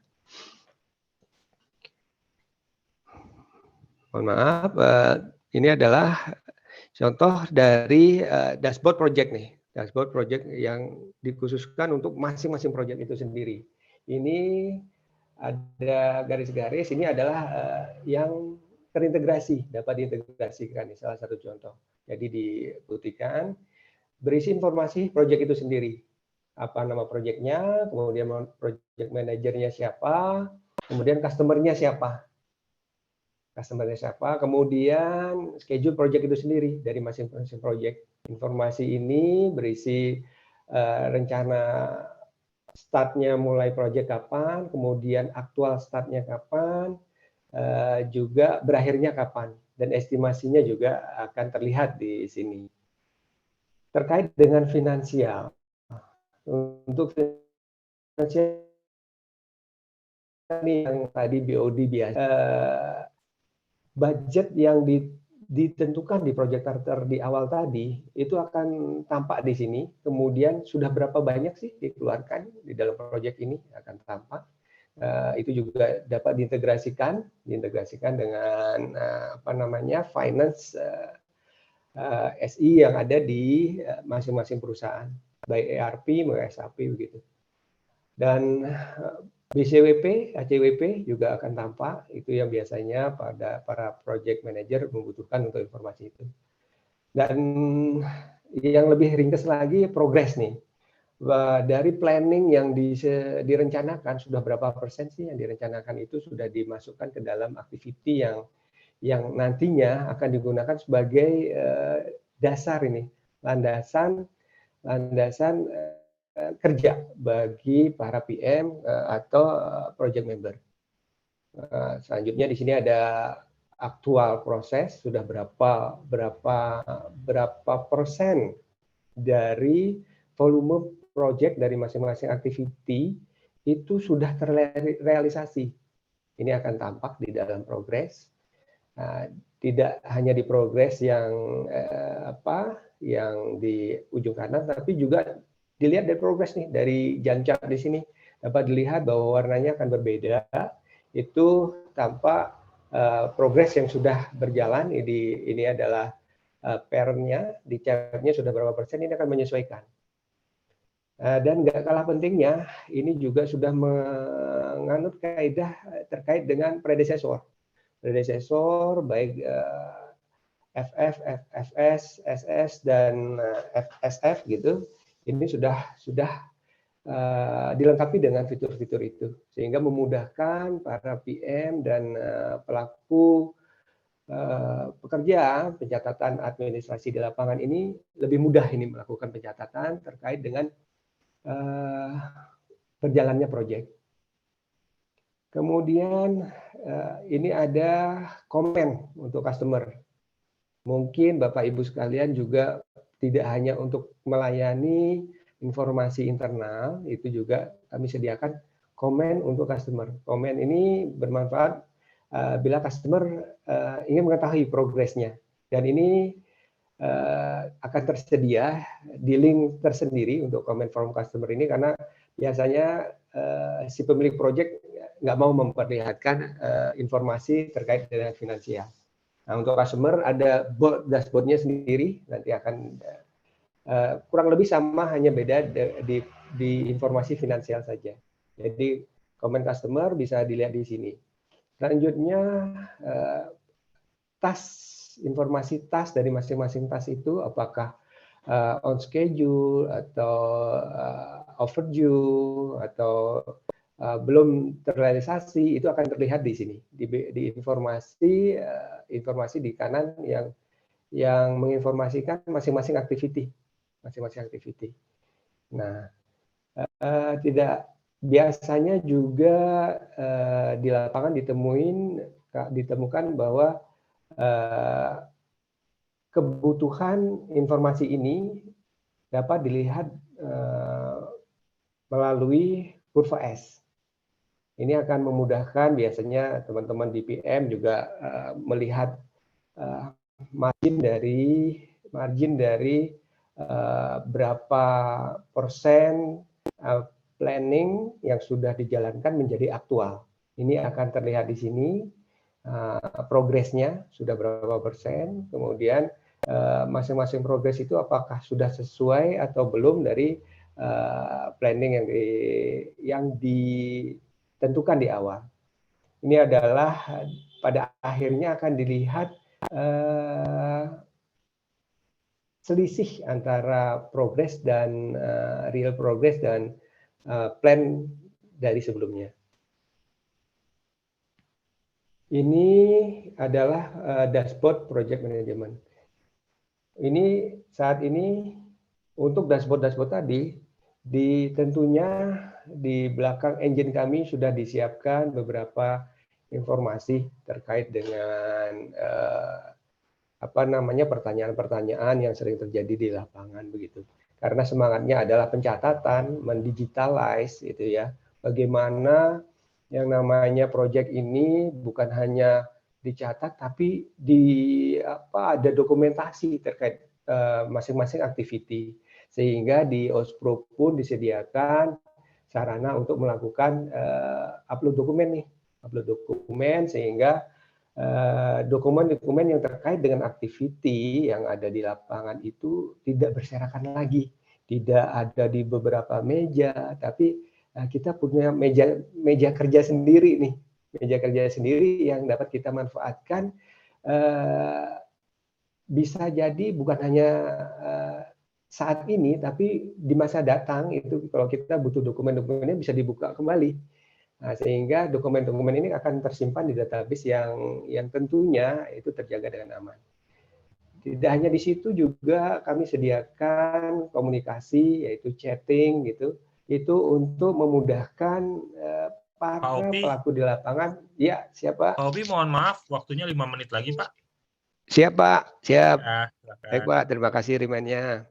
Mohon maaf, ini adalah contoh dari dashboard project nih, dashboard project yang dikhususkan untuk masing-masing project itu sendiri. Ini ada garis-garis, ini adalah yang terintegrasi, dapat diintegrasikan, salah satu contoh. Jadi diputihkan, berisi informasi project itu sendiri. Apa nama projectnya, kemudian project manajernya siapa, kemudian customer-nya siapa. Kemudian schedule project itu sendiri dari masing-masing project. Informasi ini berisi rencana startnya mulai project kapan, kemudian aktual startnya kapan, juga berakhirnya kapan, dan estimasinya juga akan terlihat di sini. Terkait dengan finansial, untuk finansial ini yang tadi BOD biasa, budget yang ditentukan di project charter di awal tadi itu akan tampak di sini. Kemudian sudah berapa banyak sih dikeluarkan di dalam project ini akan tampak. Itu juga dapat diintegrasikan dengan finance SI yang ada di masing-masing perusahaan, baik ERP maupun SAP begitu. Dan BCWP, ACWP juga akan tampak, itu yang biasanya pada para project manager membutuhkan untuk informasi itu. Dan yang lebih ringkas lagi progres nih. Dari planning yang direncanakan, sudah berapa persen sih yang direncanakan itu sudah dimasukkan ke dalam activity yang nantinya akan digunakan sebagai dasar ini, landasan kerja bagi para PM atau project member. Selanjutnya di sini ada aktual proses, sudah berapa persen dari volume project dari masing-masing activity itu sudah terrealisasi. Ini akan tampak di dalam progres. Tidak hanya di progres yang di ujung kanan, tapi juga dilihat dari progres nih, dari jan chart di sini dapat dilihat bahwa warnanya akan berbeda. Itu tanpa progres yang sudah berjalan. Ini adalah pairnya, di chartnya sudah berapa persen, ini akan menyesuaikan. Dan nggak kalah pentingnya, ini juga sudah menganut kaidah terkait dengan predesesor. Predesesor baik FF, FFS, SS, dan FSF gitu, ini sudah dilengkapi dengan fitur-fitur itu, sehingga memudahkan para PM dan pelaku pekerja pencatatan administrasi di lapangan ini lebih mudah ini melakukan pencatatan terkait dengan berjalannya proyek. Kemudian ini ada komen untuk customer. Mungkin Bapak Ibu sekalian juga tidak hanya untuk melayani informasi internal, itu juga kami sediakan komen untuk customer. Komen ini bermanfaat bila customer ingin mengetahui progresnya. Dan ini akan tersedia di link tersendiri untuk komen form customer ini, karena biasanya si pemilik proyek nggak mau memperlihatkan informasi terkait dengan finansial. Nah, untuk customer ada dashboardnya sendiri, nanti akan kurang lebih sama, hanya beda di informasi finansial saja. Jadi komen customer bisa dilihat di sini. Selanjutnya informasi task dari masing-masing task itu apakah on schedule atau overdue atau belum terrealisasi, itu akan terlihat di sini di informasi di kanan yang menginformasikan masing-masing activity. Nah, tidak biasanya juga di lapangan ditemukan bahwa kebutuhan informasi ini dapat dilihat melalui kurva S. Ini akan memudahkan biasanya teman-teman di PM juga melihat margin dari berapa persen planning yang sudah dijalankan menjadi aktual. Ini akan terlihat di sini progresnya sudah berapa persen, kemudian masing-masing progres itu apakah sudah sesuai atau belum dari planning yang ditentukan di awal. Ini adalah pada akhirnya akan dilihat selisih antara progres dan real progress dan plan dari sebelumnya. Ini adalah dashboard project management. Ini saat ini untuk dashboard tadi, tentunya di belakang engine kami sudah disiapkan beberapa informasi terkait dengan pertanyaan-pertanyaan yang sering terjadi di lapangan begitu. Karena semangatnya adalah pencatatan, mendigitalize itu ya. Bagaimana yang namanya proyek ini bukan hanya dicatat tapi ada dokumentasi terkait masing-masing activity, sehingga di OSPRO pun disediakan sarana untuk melakukan upload dokumen sehingga dokumen-dokumen yang terkait dengan activity yang ada di lapangan itu tidak berserakan lagi, tidak ada di beberapa meja, tapi kita punya meja kerja sendiri nih, yang dapat kita manfaatkan. Bisa jadi bukan hanya saat ini, tapi di masa datang itu kalau kita butuh dokumen-dokumennya bisa dibuka kembali. Nah, sehingga dokumen-dokumen ini akan tersimpan di database yang tentunya itu terjaga dengan aman. Tidak hanya di situ, juga kami sediakan komunikasi yaitu chatting gitu. Itu untuk memudahkan para pelaku di lapangan. Ya, siapa? Pak Obi, mohon maaf, waktunya 5 menit lagi, Pak. Siap, Pak. Siap. Ya, baik, Pak. Terima kasih remind-nya.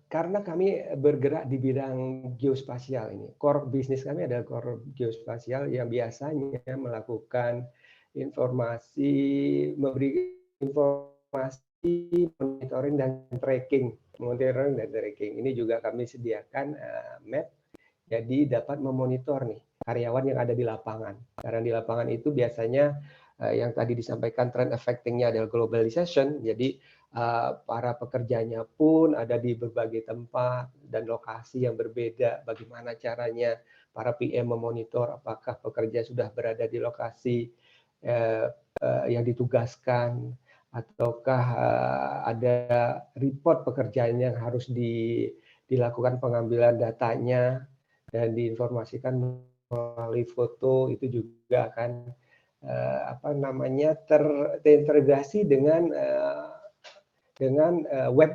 Karena kami bergerak di bidang geospasial ini, core bisnis kami adalah core geospasial yang biasanya melakukan memberi informasi monitoring dan tracking. Monitoring dan tracking ini juga kami sediakan map, jadi dapat memonitor nih karyawan yang ada di lapangan. Karena di lapangan itu biasanya yang tadi disampaikan trend affecting-nya adalah globalization, jadi para pekerjanya pun ada di berbagai tempat dan lokasi yang berbeda. Bagaimana caranya para PM memonitor apakah pekerja sudah berada di lokasi yang ditugaskan, ataukah ada report pekerjaan yang harus dilakukan pengambilan datanya dan diinformasikan melalui foto. Itu juga akan terintegrasi dengan web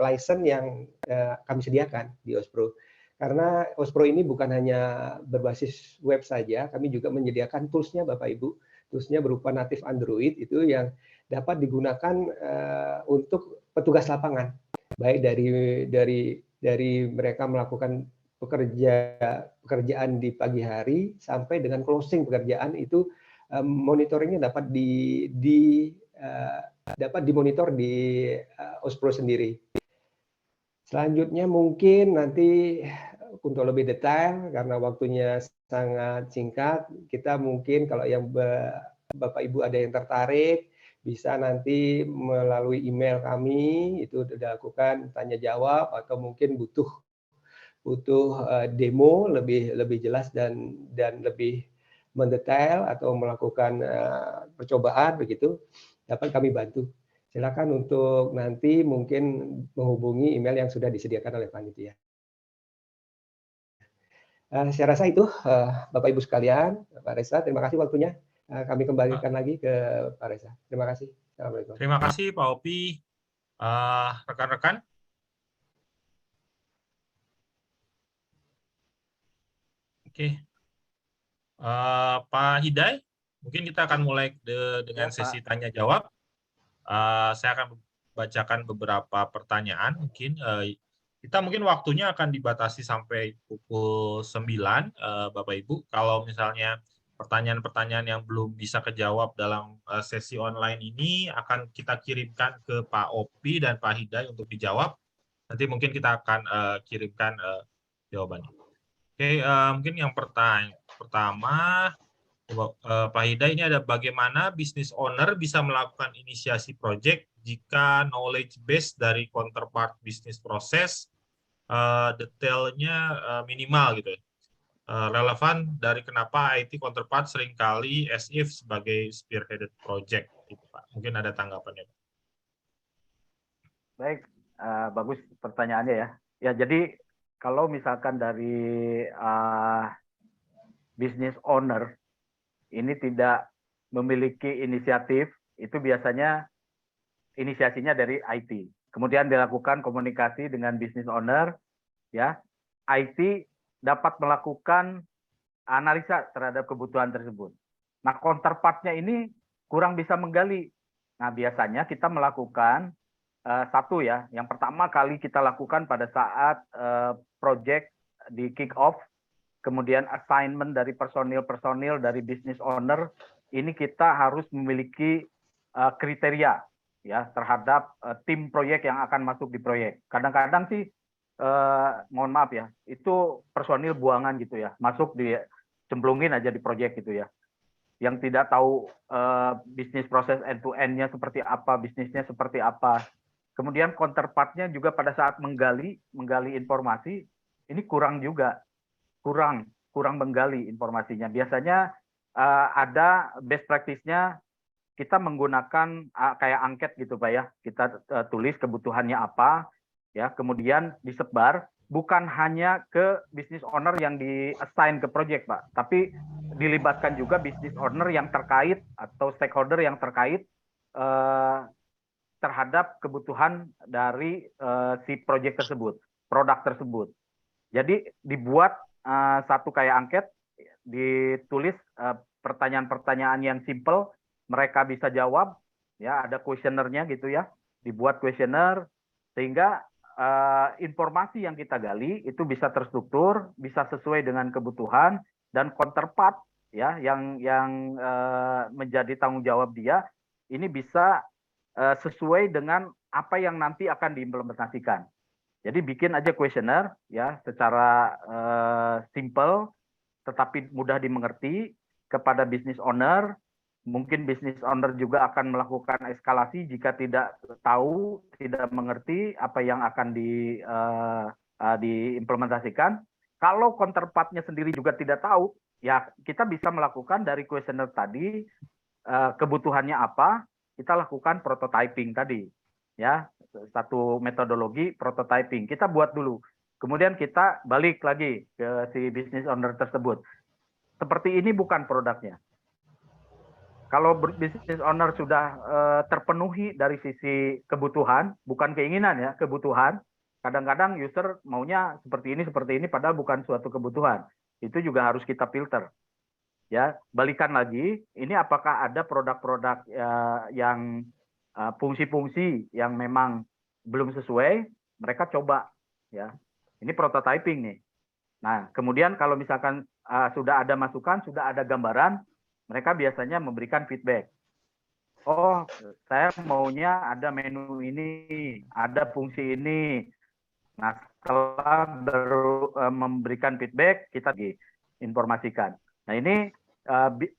license yang kami sediakan di Ospro. Karena Ospro ini bukan hanya berbasis web saja, kami juga menyediakan tools-nya Bapak Ibu. Tools-nya berupa native Android itu yang dapat digunakan untuk petugas lapangan, baik dari mereka melakukan pekerjaan di pagi hari sampai dengan closing pekerjaan itu, monitoringnya dapat dapat dimonitor di Ospro sendiri. Selanjutnya mungkin nanti untuk lebih detail karena waktunya sangat singkat, kita mungkin kalau yang Bapak Ibu ada yang tertarik bisa nanti melalui email kami itu dilakukan tanya jawab, atau mungkin butuh demo lebih jelas dan lebih mendetail atau melakukan percobaan begitu, dapat kami bantu. Silakan untuk nanti mungkin menghubungi email yang sudah disediakan oleh panitia. Saya rasa itu Bapak Ibu sekalian. Pak Reza, terima kasih waktunya. Kami kembalikan lagi ke Pak Reza. Terima kasih. Assalamualaikum. Terima kasih Pak Opi. Rekan-rekan. Oke. Pak Hidai, mungkin kita akan mulai dengan sesi tanya jawab. Saya akan bacakan beberapa pertanyaan. Mungkin kita waktunya akan dibatasi sampai pukul 9, Bapak Ibu. Kalau misalnya pertanyaan-pertanyaan yang belum bisa kejawab dalam sesi online ini akan kita kirimkan ke Pak Opi dan Pak Hidai untuk dijawab. Nanti mungkin kita akan kirimkan jawabannya. Oke, mungkin yang pertama, Pak Hidai, ini ada bagaimana business owner bisa melakukan inisiasi project jika knowledge base dari counterpart bisnis proses detailnya minimal gitu ya. Relevan dari kenapa IT counterpart seringkali as if sebagai spearheaded project gitu, Pak. Mungkin ada tanggapannya, Pak. Baik, bagus pertanyaannya ya. Ya, jadi kalau misalkan dari business owner ini tidak memiliki inisiatif, itu biasanya inisiasinya dari IT. Kemudian dilakukan komunikasi dengan business owner, ya. IT dapat melakukan analisa terhadap kebutuhan tersebut. Nah, counterpart-nya ini kurang bisa menggali. Nah, biasanya kita melakukan satu ya, yang pertama kali kita lakukan pada saat project di kick off, kemudian assignment dari personil dari business owner, ini kita harus memiliki kriteria ya terhadap tim proyek yang akan masuk di proyek. Kadang-kadang sih mohon maaf ya, itu personil buangan gitu ya, masuk di cemplungin aja di proyek gitu ya, yang tidak tahu bisnis proses end to end-nya seperti apa, bisnisnya seperti apa. Kemudian counterpart-nya juga pada saat menggali informasi ini kurang menggali informasinya. Biasanya ada best practice-nya kita menggunakan kayak angket gitu Pak ya. Kita tulis kebutuhannya apa ya, kemudian disebar bukan hanya ke business owner yang di-assign ke project Pak, tapi dilibatkan juga business owner yang terkait atau stakeholder yang terkait terhadap kebutuhan dari si project tersebut, produk tersebut. Jadi dibuat satu kayak angket, ditulis pertanyaan-pertanyaan yang simple, mereka bisa jawab, ya ada kuesionernya gitu ya, dibuat kuesioner sehingga informasi yang kita gali itu bisa terstruktur, bisa sesuai dengan kebutuhan, dan counterpart ya yang menjadi tanggung jawab dia ini bisa sesuai dengan apa yang nanti akan diimplementasikan. Jadi bikin aja kuesioner ya secara simple tetapi mudah dimengerti kepada business owner. Mungkin business owner juga akan melakukan eskalasi jika tidak tahu, tidak mengerti apa yang akan diimplementasikan. Kalau counterpartnya sendiri juga tidak tahu, ya kita bisa melakukan dari kuesioner tadi kebutuhannya apa, kita lakukan prototyping tadi, ya satu metodologi prototyping. Kita buat dulu, kemudian kita balik lagi ke si business owner tersebut. Seperti ini bukan produknya. Kalau business owner sudah terpenuhi dari sisi kebutuhan, bukan keinginan ya, kebutuhan. Kadang-kadang user maunya seperti ini, padahal bukan suatu kebutuhan. Itu juga harus kita filter. Ya, balikan lagi, ini apakah ada produk-produk yang fungsi-fungsi yang memang belum sesuai, mereka coba. Ya, ini prototyping nih. Nah, kemudian kalau misalkan sudah ada masukan, sudah ada gambaran, mereka biasanya memberikan feedback. Oh, saya maunya ada menu ini, ada fungsi ini. Nah, setelah baru memberikan feedback, kita diinformasikan. Nah, ini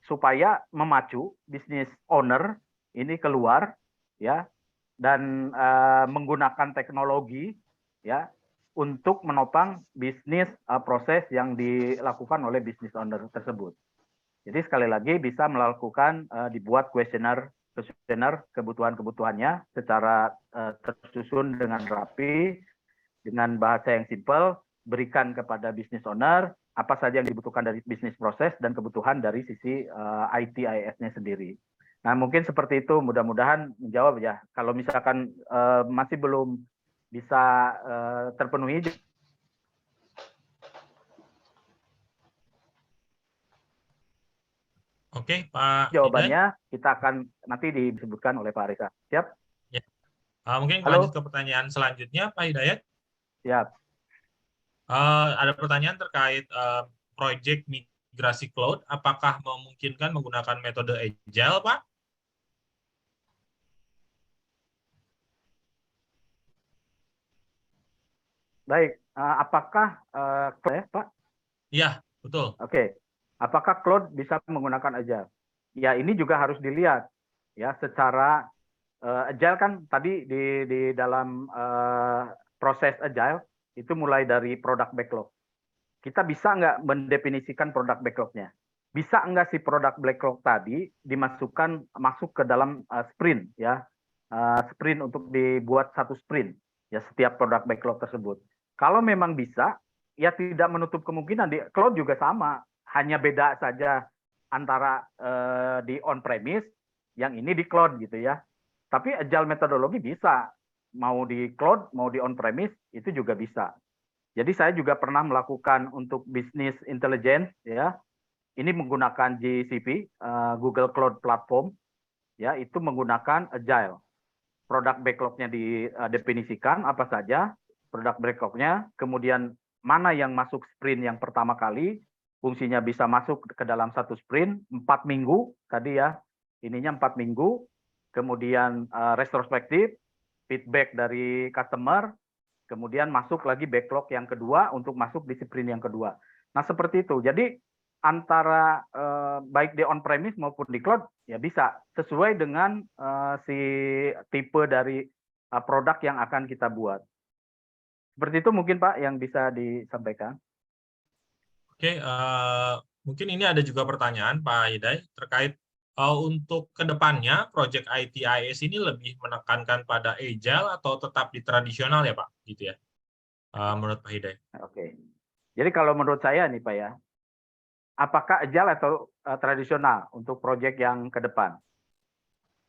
supaya memacu business owner ini keluar, ya, dan menggunakan teknologi, ya, untuk menopang bisnis proses yang dilakukan oleh business owner tersebut. Jadi sekali lagi bisa melakukan dibuat kuesioner kebutuhan-kebutuhannya secara tersusun dengan rapi, dengan bahasa yang simpel, berikan kepada business owner apa saja yang dibutuhkan dari bisnis proses dan kebutuhan dari sisi IT IS-nya sendiri. Nah, mungkin seperti itu, mudah-mudahan menjawab ya. Kalau misalkan masih belum bisa terpenuhi, Oke, Pak jawabannya kita akan nanti disebutkan oleh Pak Reza. Siap? Ya. Mungkin Halo? lanjut ke pertanyaan selanjutnya, Pak Hidayat. Siap. Ada pertanyaan terkait proyek migrasi cloud. Apakah memungkinkan menggunakan metode Agile, Pak? Baik. Apakah Pak? Iya, betul. Oke. Apakah cloud bisa menggunakan Agile? Ya, ini juga harus dilihat ya secara Agile kan tadi di dalam proses Agile itu mulai dari product backlog. Kita bisa nggak mendefinisikan produk backlog-nya? Bisa nggak si produk backlog tadi masuk ke dalam sprint ya, sprint untuk dibuat satu sprint ya setiap produk backlog tersebut. Kalau memang bisa, ya tidak menutup kemungkinan di cloud juga sama, hanya beda saja antara di on-premise, yang ini di cloud gitu ya. Tapi agile metodologi bisa, mau di cloud, mau di on-premise, itu juga bisa. Jadi saya juga pernah melakukan untuk business intelligence, ya, ini menggunakan GCP, Google Cloud Platform, ya, itu menggunakan agile. Produk backlog-nya didefinisikan apa saja, produk backlog-nya, kemudian mana yang masuk sprint yang pertama kali, fungsinya bisa masuk ke dalam satu sprint 4 minggu tadi ya, ininya 4 minggu, kemudian retrospektif, feedback dari customer, kemudian masuk lagi backlog yang kedua untuk masuk di sprint yang kedua. Nah seperti itu. Jadi antara baik di on-premise maupun di cloud ya bisa sesuai dengan si tipe dari produk yang akan kita buat. Seperti itu mungkin Pak yang bisa disampaikan. Oke, mungkin ini ada juga pertanyaan Pak Hidayat terkait untuk kedepannya proyek ITIS ini lebih menekankan pada agile atau tetap di tradisional ya Pak, gitu ya, menurut Pak Hidayat. Oke, jadi kalau menurut saya nih Pak ya, apakah agile atau tradisional untuk proyek yang ke depan?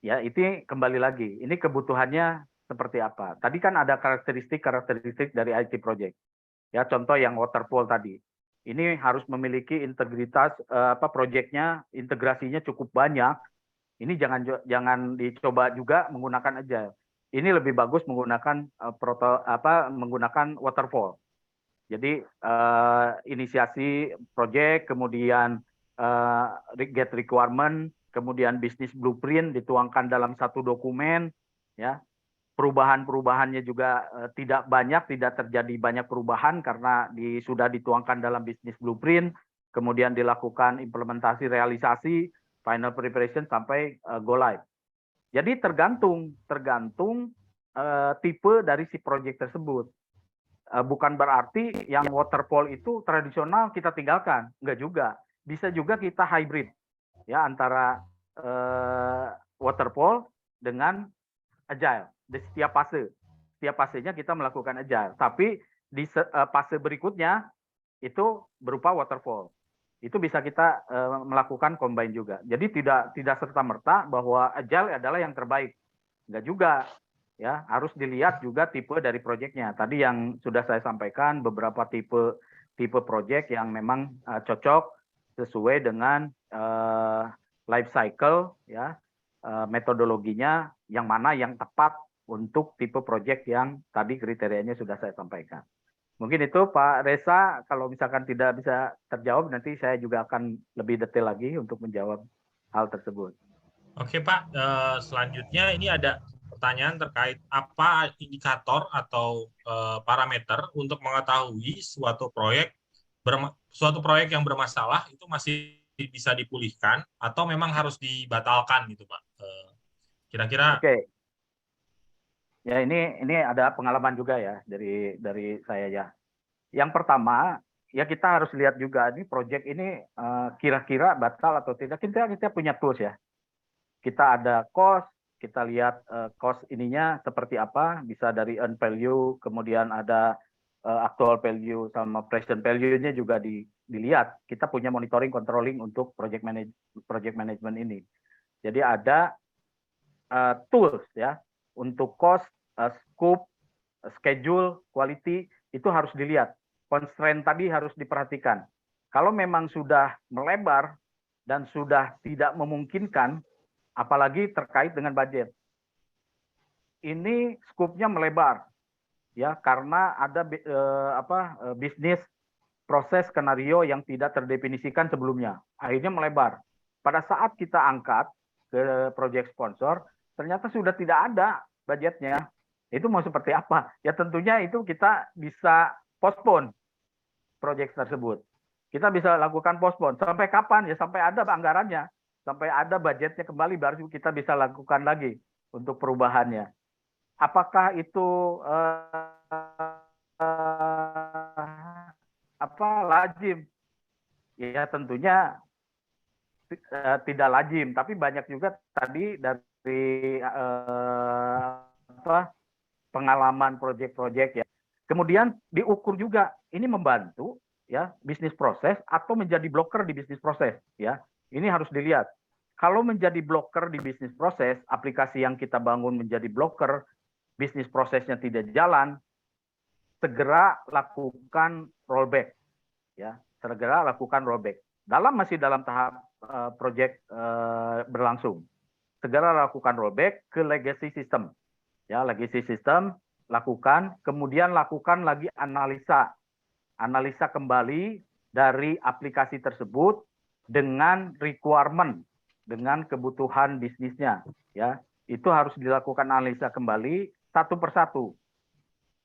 Ya, itu kembali lagi, ini kebutuhannya seperti apa? Tadi kan ada karakteristik dari IT project. Ya, contoh yang waterfall tadi. Ini harus memiliki integritas proyeknya, integrasinya cukup banyak. Ini jangan dicoba juga menggunakan agile. Ini lebih bagus menggunakan menggunakan waterfall. Jadi inisiasi proyek, kemudian get requirement, kemudian bisnis blueprint dituangkan dalam satu dokumen, ya. Perubahan-perubahannya juga tidak banyak, tidak terjadi banyak perubahan karena sudah dituangkan dalam bisnis blueprint, kemudian dilakukan implementasi realisasi, final preparation sampai go live. Jadi tergantung tipe dari si proyek tersebut. Bukan berarti yang waterfall itu tradisional kita tinggalkan, enggak juga. Bisa juga kita hybrid, ya, antara waterfall dengan agile. Di setiap fasenya kita melakukan agile. Tapi di fase berikutnya itu berupa waterfall. Itu bisa kita melakukan combine juga. Jadi tidak serta-merta bahwa agile adalah yang terbaik. Enggak juga. Ya, harus dilihat juga tipe dari proyeknya. Tadi yang sudah saya sampaikan beberapa tipe proyek yang memang cocok sesuai dengan life cycle, ya, metodologinya yang mana yang tepat untuk tipe proyek yang tadi kriterianya sudah saya sampaikan. Mungkin itu Pak Reza, kalau misalkan tidak bisa terjawab nanti saya juga akan lebih detail lagi untuk menjawab hal tersebut. Oke Pak, selanjutnya ini ada pertanyaan terkait apa indikator atau parameter untuk mengetahui suatu proyek yang bermasalah itu masih bisa dipulihkan atau memang harus dibatalkan gitu Pak. Kira-kira. Oke. Ya ini ada pengalaman juga ya dari saya ya. Yang pertama ya kita harus lihat juga ini proyek ini kira-kira batal atau tidak. Kita punya tools ya. Kita ada cost, kita lihat cost ininya seperti apa, bisa dari earn value, kemudian ada actual value sama present value-nya juga dilihat. Kita punya monitoring controlling untuk project management ini. Jadi ada tools ya untuk cost, scope, schedule, quality itu harus dilihat. Constraint tadi harus diperhatikan. Kalau memang sudah melebar dan sudah tidak memungkinkan, apalagi terkait dengan budget. Ini skopnya melebar, ya, karena ada bisnis proses skenario yang tidak terdefinisikan sebelumnya. Akhirnya melebar. Pada saat kita angkat ke project sponsor, ternyata sudah tidak ada budgetnya. Itu mau seperti apa? Ya tentunya itu kita bisa postpone project tersebut. Kita bisa lakukan postpone. Sampai kapan? Ya sampai ada anggarannya. Sampai ada budgetnya kembali baru kita bisa lakukan lagi untuk perubahannya. Apakah itu lazim? Ya tentunya tidak lazim, tapi banyak juga tadi dari pengalaman proyek-proyek ya. Kemudian diukur juga ini membantu ya bisnis proses atau menjadi blocker di bisnis proses ya. Ini harus dilihat. Kalau menjadi blocker di bisnis proses, aplikasi yang kita bangun menjadi blocker, bisnis prosesnya tidak jalan, segera lakukan rollback. Ya, segera lakukan rollback. Masih dalam tahap project berlangsung. Segera lakukan rollback ke legacy system. Ya, legacy system lakukan, kemudian lakukan lagi analisa kembali dari aplikasi tersebut dengan requirement, dengan kebutuhan bisnisnya, ya. Itu harus dilakukan analisa kembali satu persatu.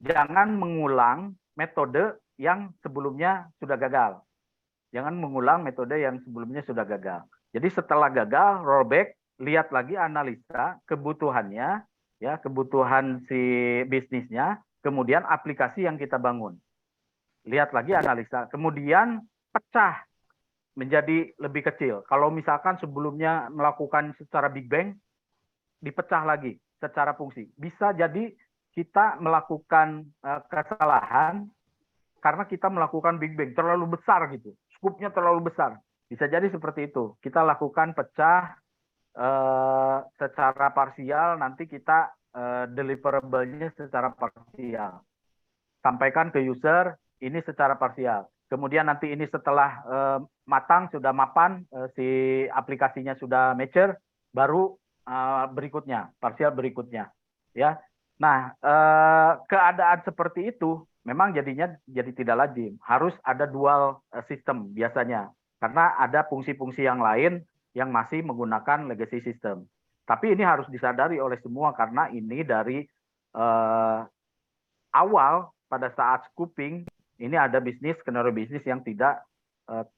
Jangan mengulang metode yang sebelumnya sudah gagal. Jangan mengulang metode yang sebelumnya sudah gagal. Jadi setelah gagal, rollback, lihat lagi analisa kebutuhannya, ya, kebutuhan si bisnisnya, kemudian aplikasi yang kita bangun. Lihat lagi analisa, kemudian pecah menjadi lebih kecil. Kalau misalkan sebelumnya melakukan secara Big Bang, dipecah lagi secara fungsi. Bisa jadi kita melakukan kesalahan karena kita melakukan Big Bang terlalu besar gitu. Skupnya terlalu besar. Bisa jadi seperti itu. Kita lakukan pecah secara parsial, nanti kita deliverable-nya secara parsial. Sampaikan ke user, ini secara parsial. Kemudian nanti ini setelah matang, sudah mapan, si aplikasinya sudah mature, baru berikutnya, parsial berikutnya. Ya, nah keadaan seperti itu memang jadinya jadi tidak lazim. Harus ada dual sistem biasanya, karena ada fungsi-fungsi yang lain yang masih menggunakan legacy system. Tapi ini harus disadari oleh semua karena ini dari awal pada saat scoping ini ada skenario bisnis yang tidak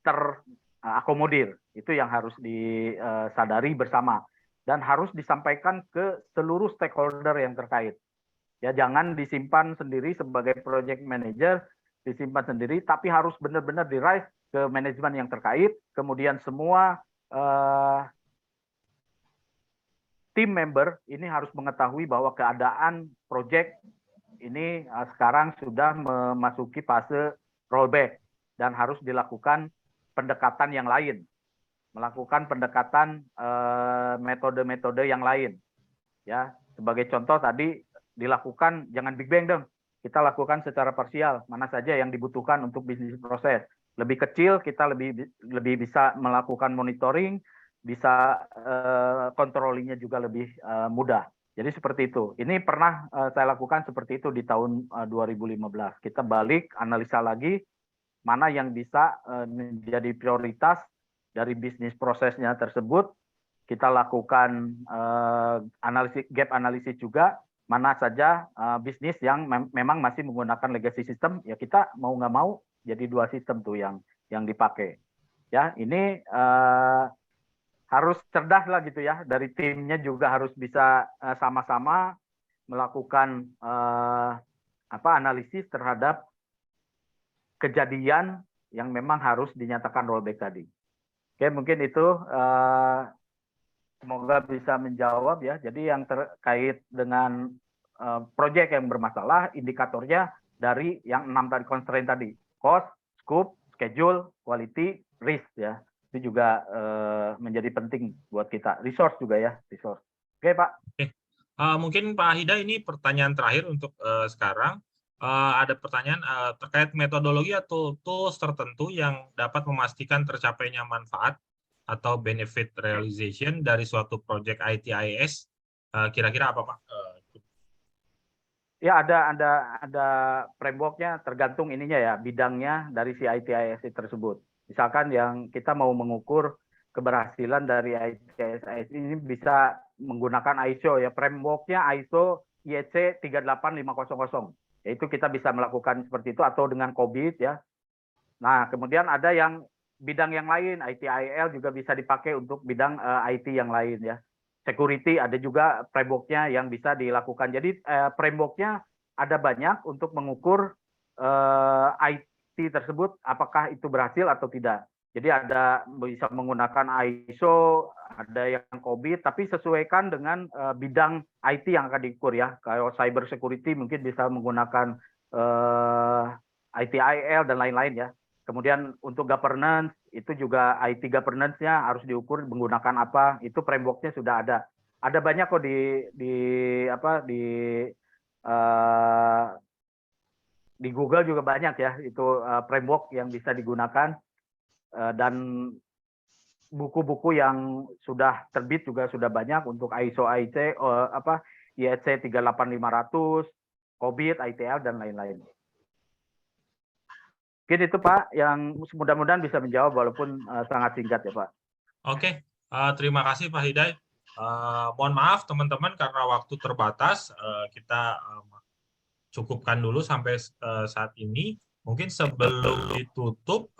terakomodir. Itu yang harus disadari bersama dan harus disampaikan ke seluruh stakeholder yang terkait. Ya, jangan disimpan sendiri sebagai project manager, disimpan sendiri, tapi harus benar-benar di-raise ke manajemen yang terkait, kemudian semua tim member ini harus mengetahui bahwa keadaan project ini sekarang sudah memasuki fase rollback dan harus dilakukan pendekatan yang lain, melakukan pendekatan metode-metode yang lain. Ya, sebagai contoh tadi dilakukan jangan big bang dong, kita lakukan secara parsial, mana saja yang dibutuhkan untuk bisnis proses. Lebih kecil kita lebih bisa melakukan monitoring, bisa controllingnya juga lebih mudah. Jadi seperti itu. Ini pernah saya lakukan seperti itu di tahun 2015. Kita balik analisa lagi mana yang bisa menjadi prioritas dari bisnis prosesnya tersebut. Kita lakukan gap analisis juga, mana saja bisnis yang memang masih menggunakan legacy system, ya kita mau nggak mau jadi 2 sistem tuh yang dipakai. Ya, ini harus cerdas lah gitu ya, dari timnya juga harus bisa sama-sama melakukan analisis terhadap kejadian yang memang harus dinyatakan rollback tadi. Oke, mungkin itu semoga bisa menjawab ya. Jadi yang terkait dengan proyek yang bermasalah, indikatornya dari yang 6 tadi constraint tadi, cost, scope, schedule, quality, risk ya. Itu juga menjadi penting buat kita. Resource juga ya, resource. Oke, Pak. Oke. Mungkin Pak Hida ini pertanyaan terakhir untuk sekarang. Ada pertanyaan terkait metodologi atau tools tertentu yang dapat memastikan tercapainya manfaat atau benefit realization dari suatu project ITIS. Kira-kira apa, Pak? Ya, ada framework-nya, tergantung ininya ya, bidangnya dari si ITIS tersebut. Misalkan yang kita mau mengukur keberhasilan dari ITIS ini bisa menggunakan ISO ya, framework-nya ISO IEC 38500. Yaitu kita bisa melakukan seperti itu atau dengan COVID ya. Nah, kemudian ada yang bidang yang lain, ITIL juga bisa dipakai untuk bidang IT yang lain ya. Security ada juga framework-nya yang bisa dilakukan. Jadi framework-nya ada banyak untuk mengukur IT tersebut apakah itu berhasil atau tidak. Jadi ada bisa menggunakan ISO, ada yang COVID, tapi sesuaikan dengan bidang IT yang akan diukur ya. Kalau cyber security mungkin bisa menggunakan ITIL dan lain-lain ya. Kemudian untuk governance itu juga IT governance-nya harus diukur menggunakan apa, itu framework-nya sudah ada. Ada banyak kok di Google juga banyak ya, itu framework yang bisa digunakan dan buku-buku yang sudah terbit juga sudah banyak untuk ISO IEC 38500, COVID, ITL dan lain-lain. Mungkin itu Pak, yang mudah-mudahan bisa menjawab walaupun sangat singkat ya Pak. Oke, terima kasih Pak Hidayat. Mohon maaf teman-teman karena waktu terbatas, kita cukupkan dulu sampai saat ini. Mungkin sebelum ditutup,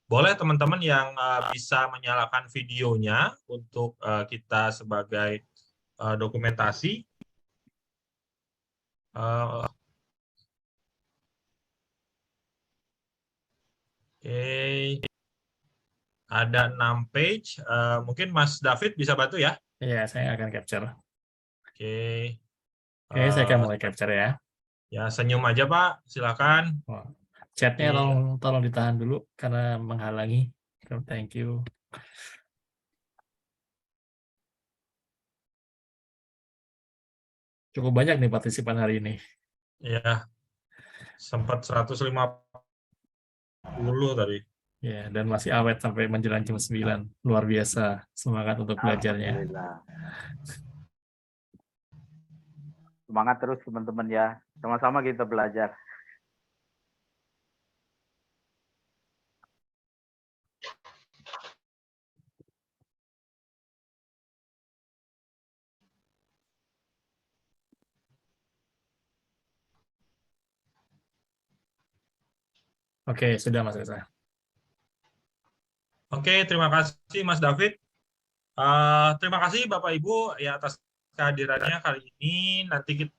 boleh teman-teman yang bisa menyalakan videonya untuk kita sebagai dokumentasi. Oke, ada 6 page. Mungkin Mas David bisa bantu ya? Iya, saya akan capture. Oke. Oke, saya akan mulai capture ya. Ya, senyum aja Pak, silakan. Chatnya tolong ditahan dulu karena menghalangi. Thank you. Cukup banyak nih partisipan hari ini. Ya, sempat 150 tadi. Ya, dan masih awet sampai menjelang jam 9. Luar biasa semangat untuk belajarnya. Semangat terus teman-teman ya. Sama-sama kita belajar. Oke, sudah Mas Reza. Oke, terima kasih Mas David. Terima kasih Bapak Ibu ya atas kehadirannya kali ini. Nanti kita,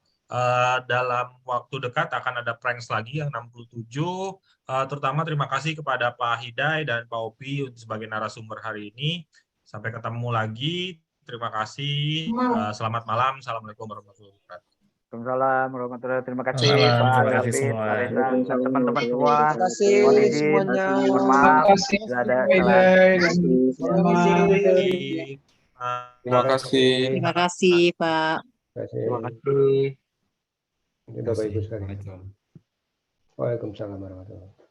dalam waktu dekat akan ada pranks lagi yang 67. Terutama terima kasih kepada Pak Hidai dan Pak Opi sebagai narasumber hari ini. Sampai ketemu lagi. Terima kasih. Selamat malam. Assalamualaikum warahmatullahi wabarakatuh. Waalaikumsalam warahmatullahi wabarakatuh. Terima kasih Waalaikumsalam, Pak terima kasih David, semua. Pak Reza, dan teman-teman semua. Terima kasih Mohon izin, semuanya. mohon maaf, tidak ada kesalahan. Terima kasih. Terima kasih, Pak. Terima kasih. Bapak Ibu sekalian. Waalaikumsalam warahmatullahi wabarakatuh.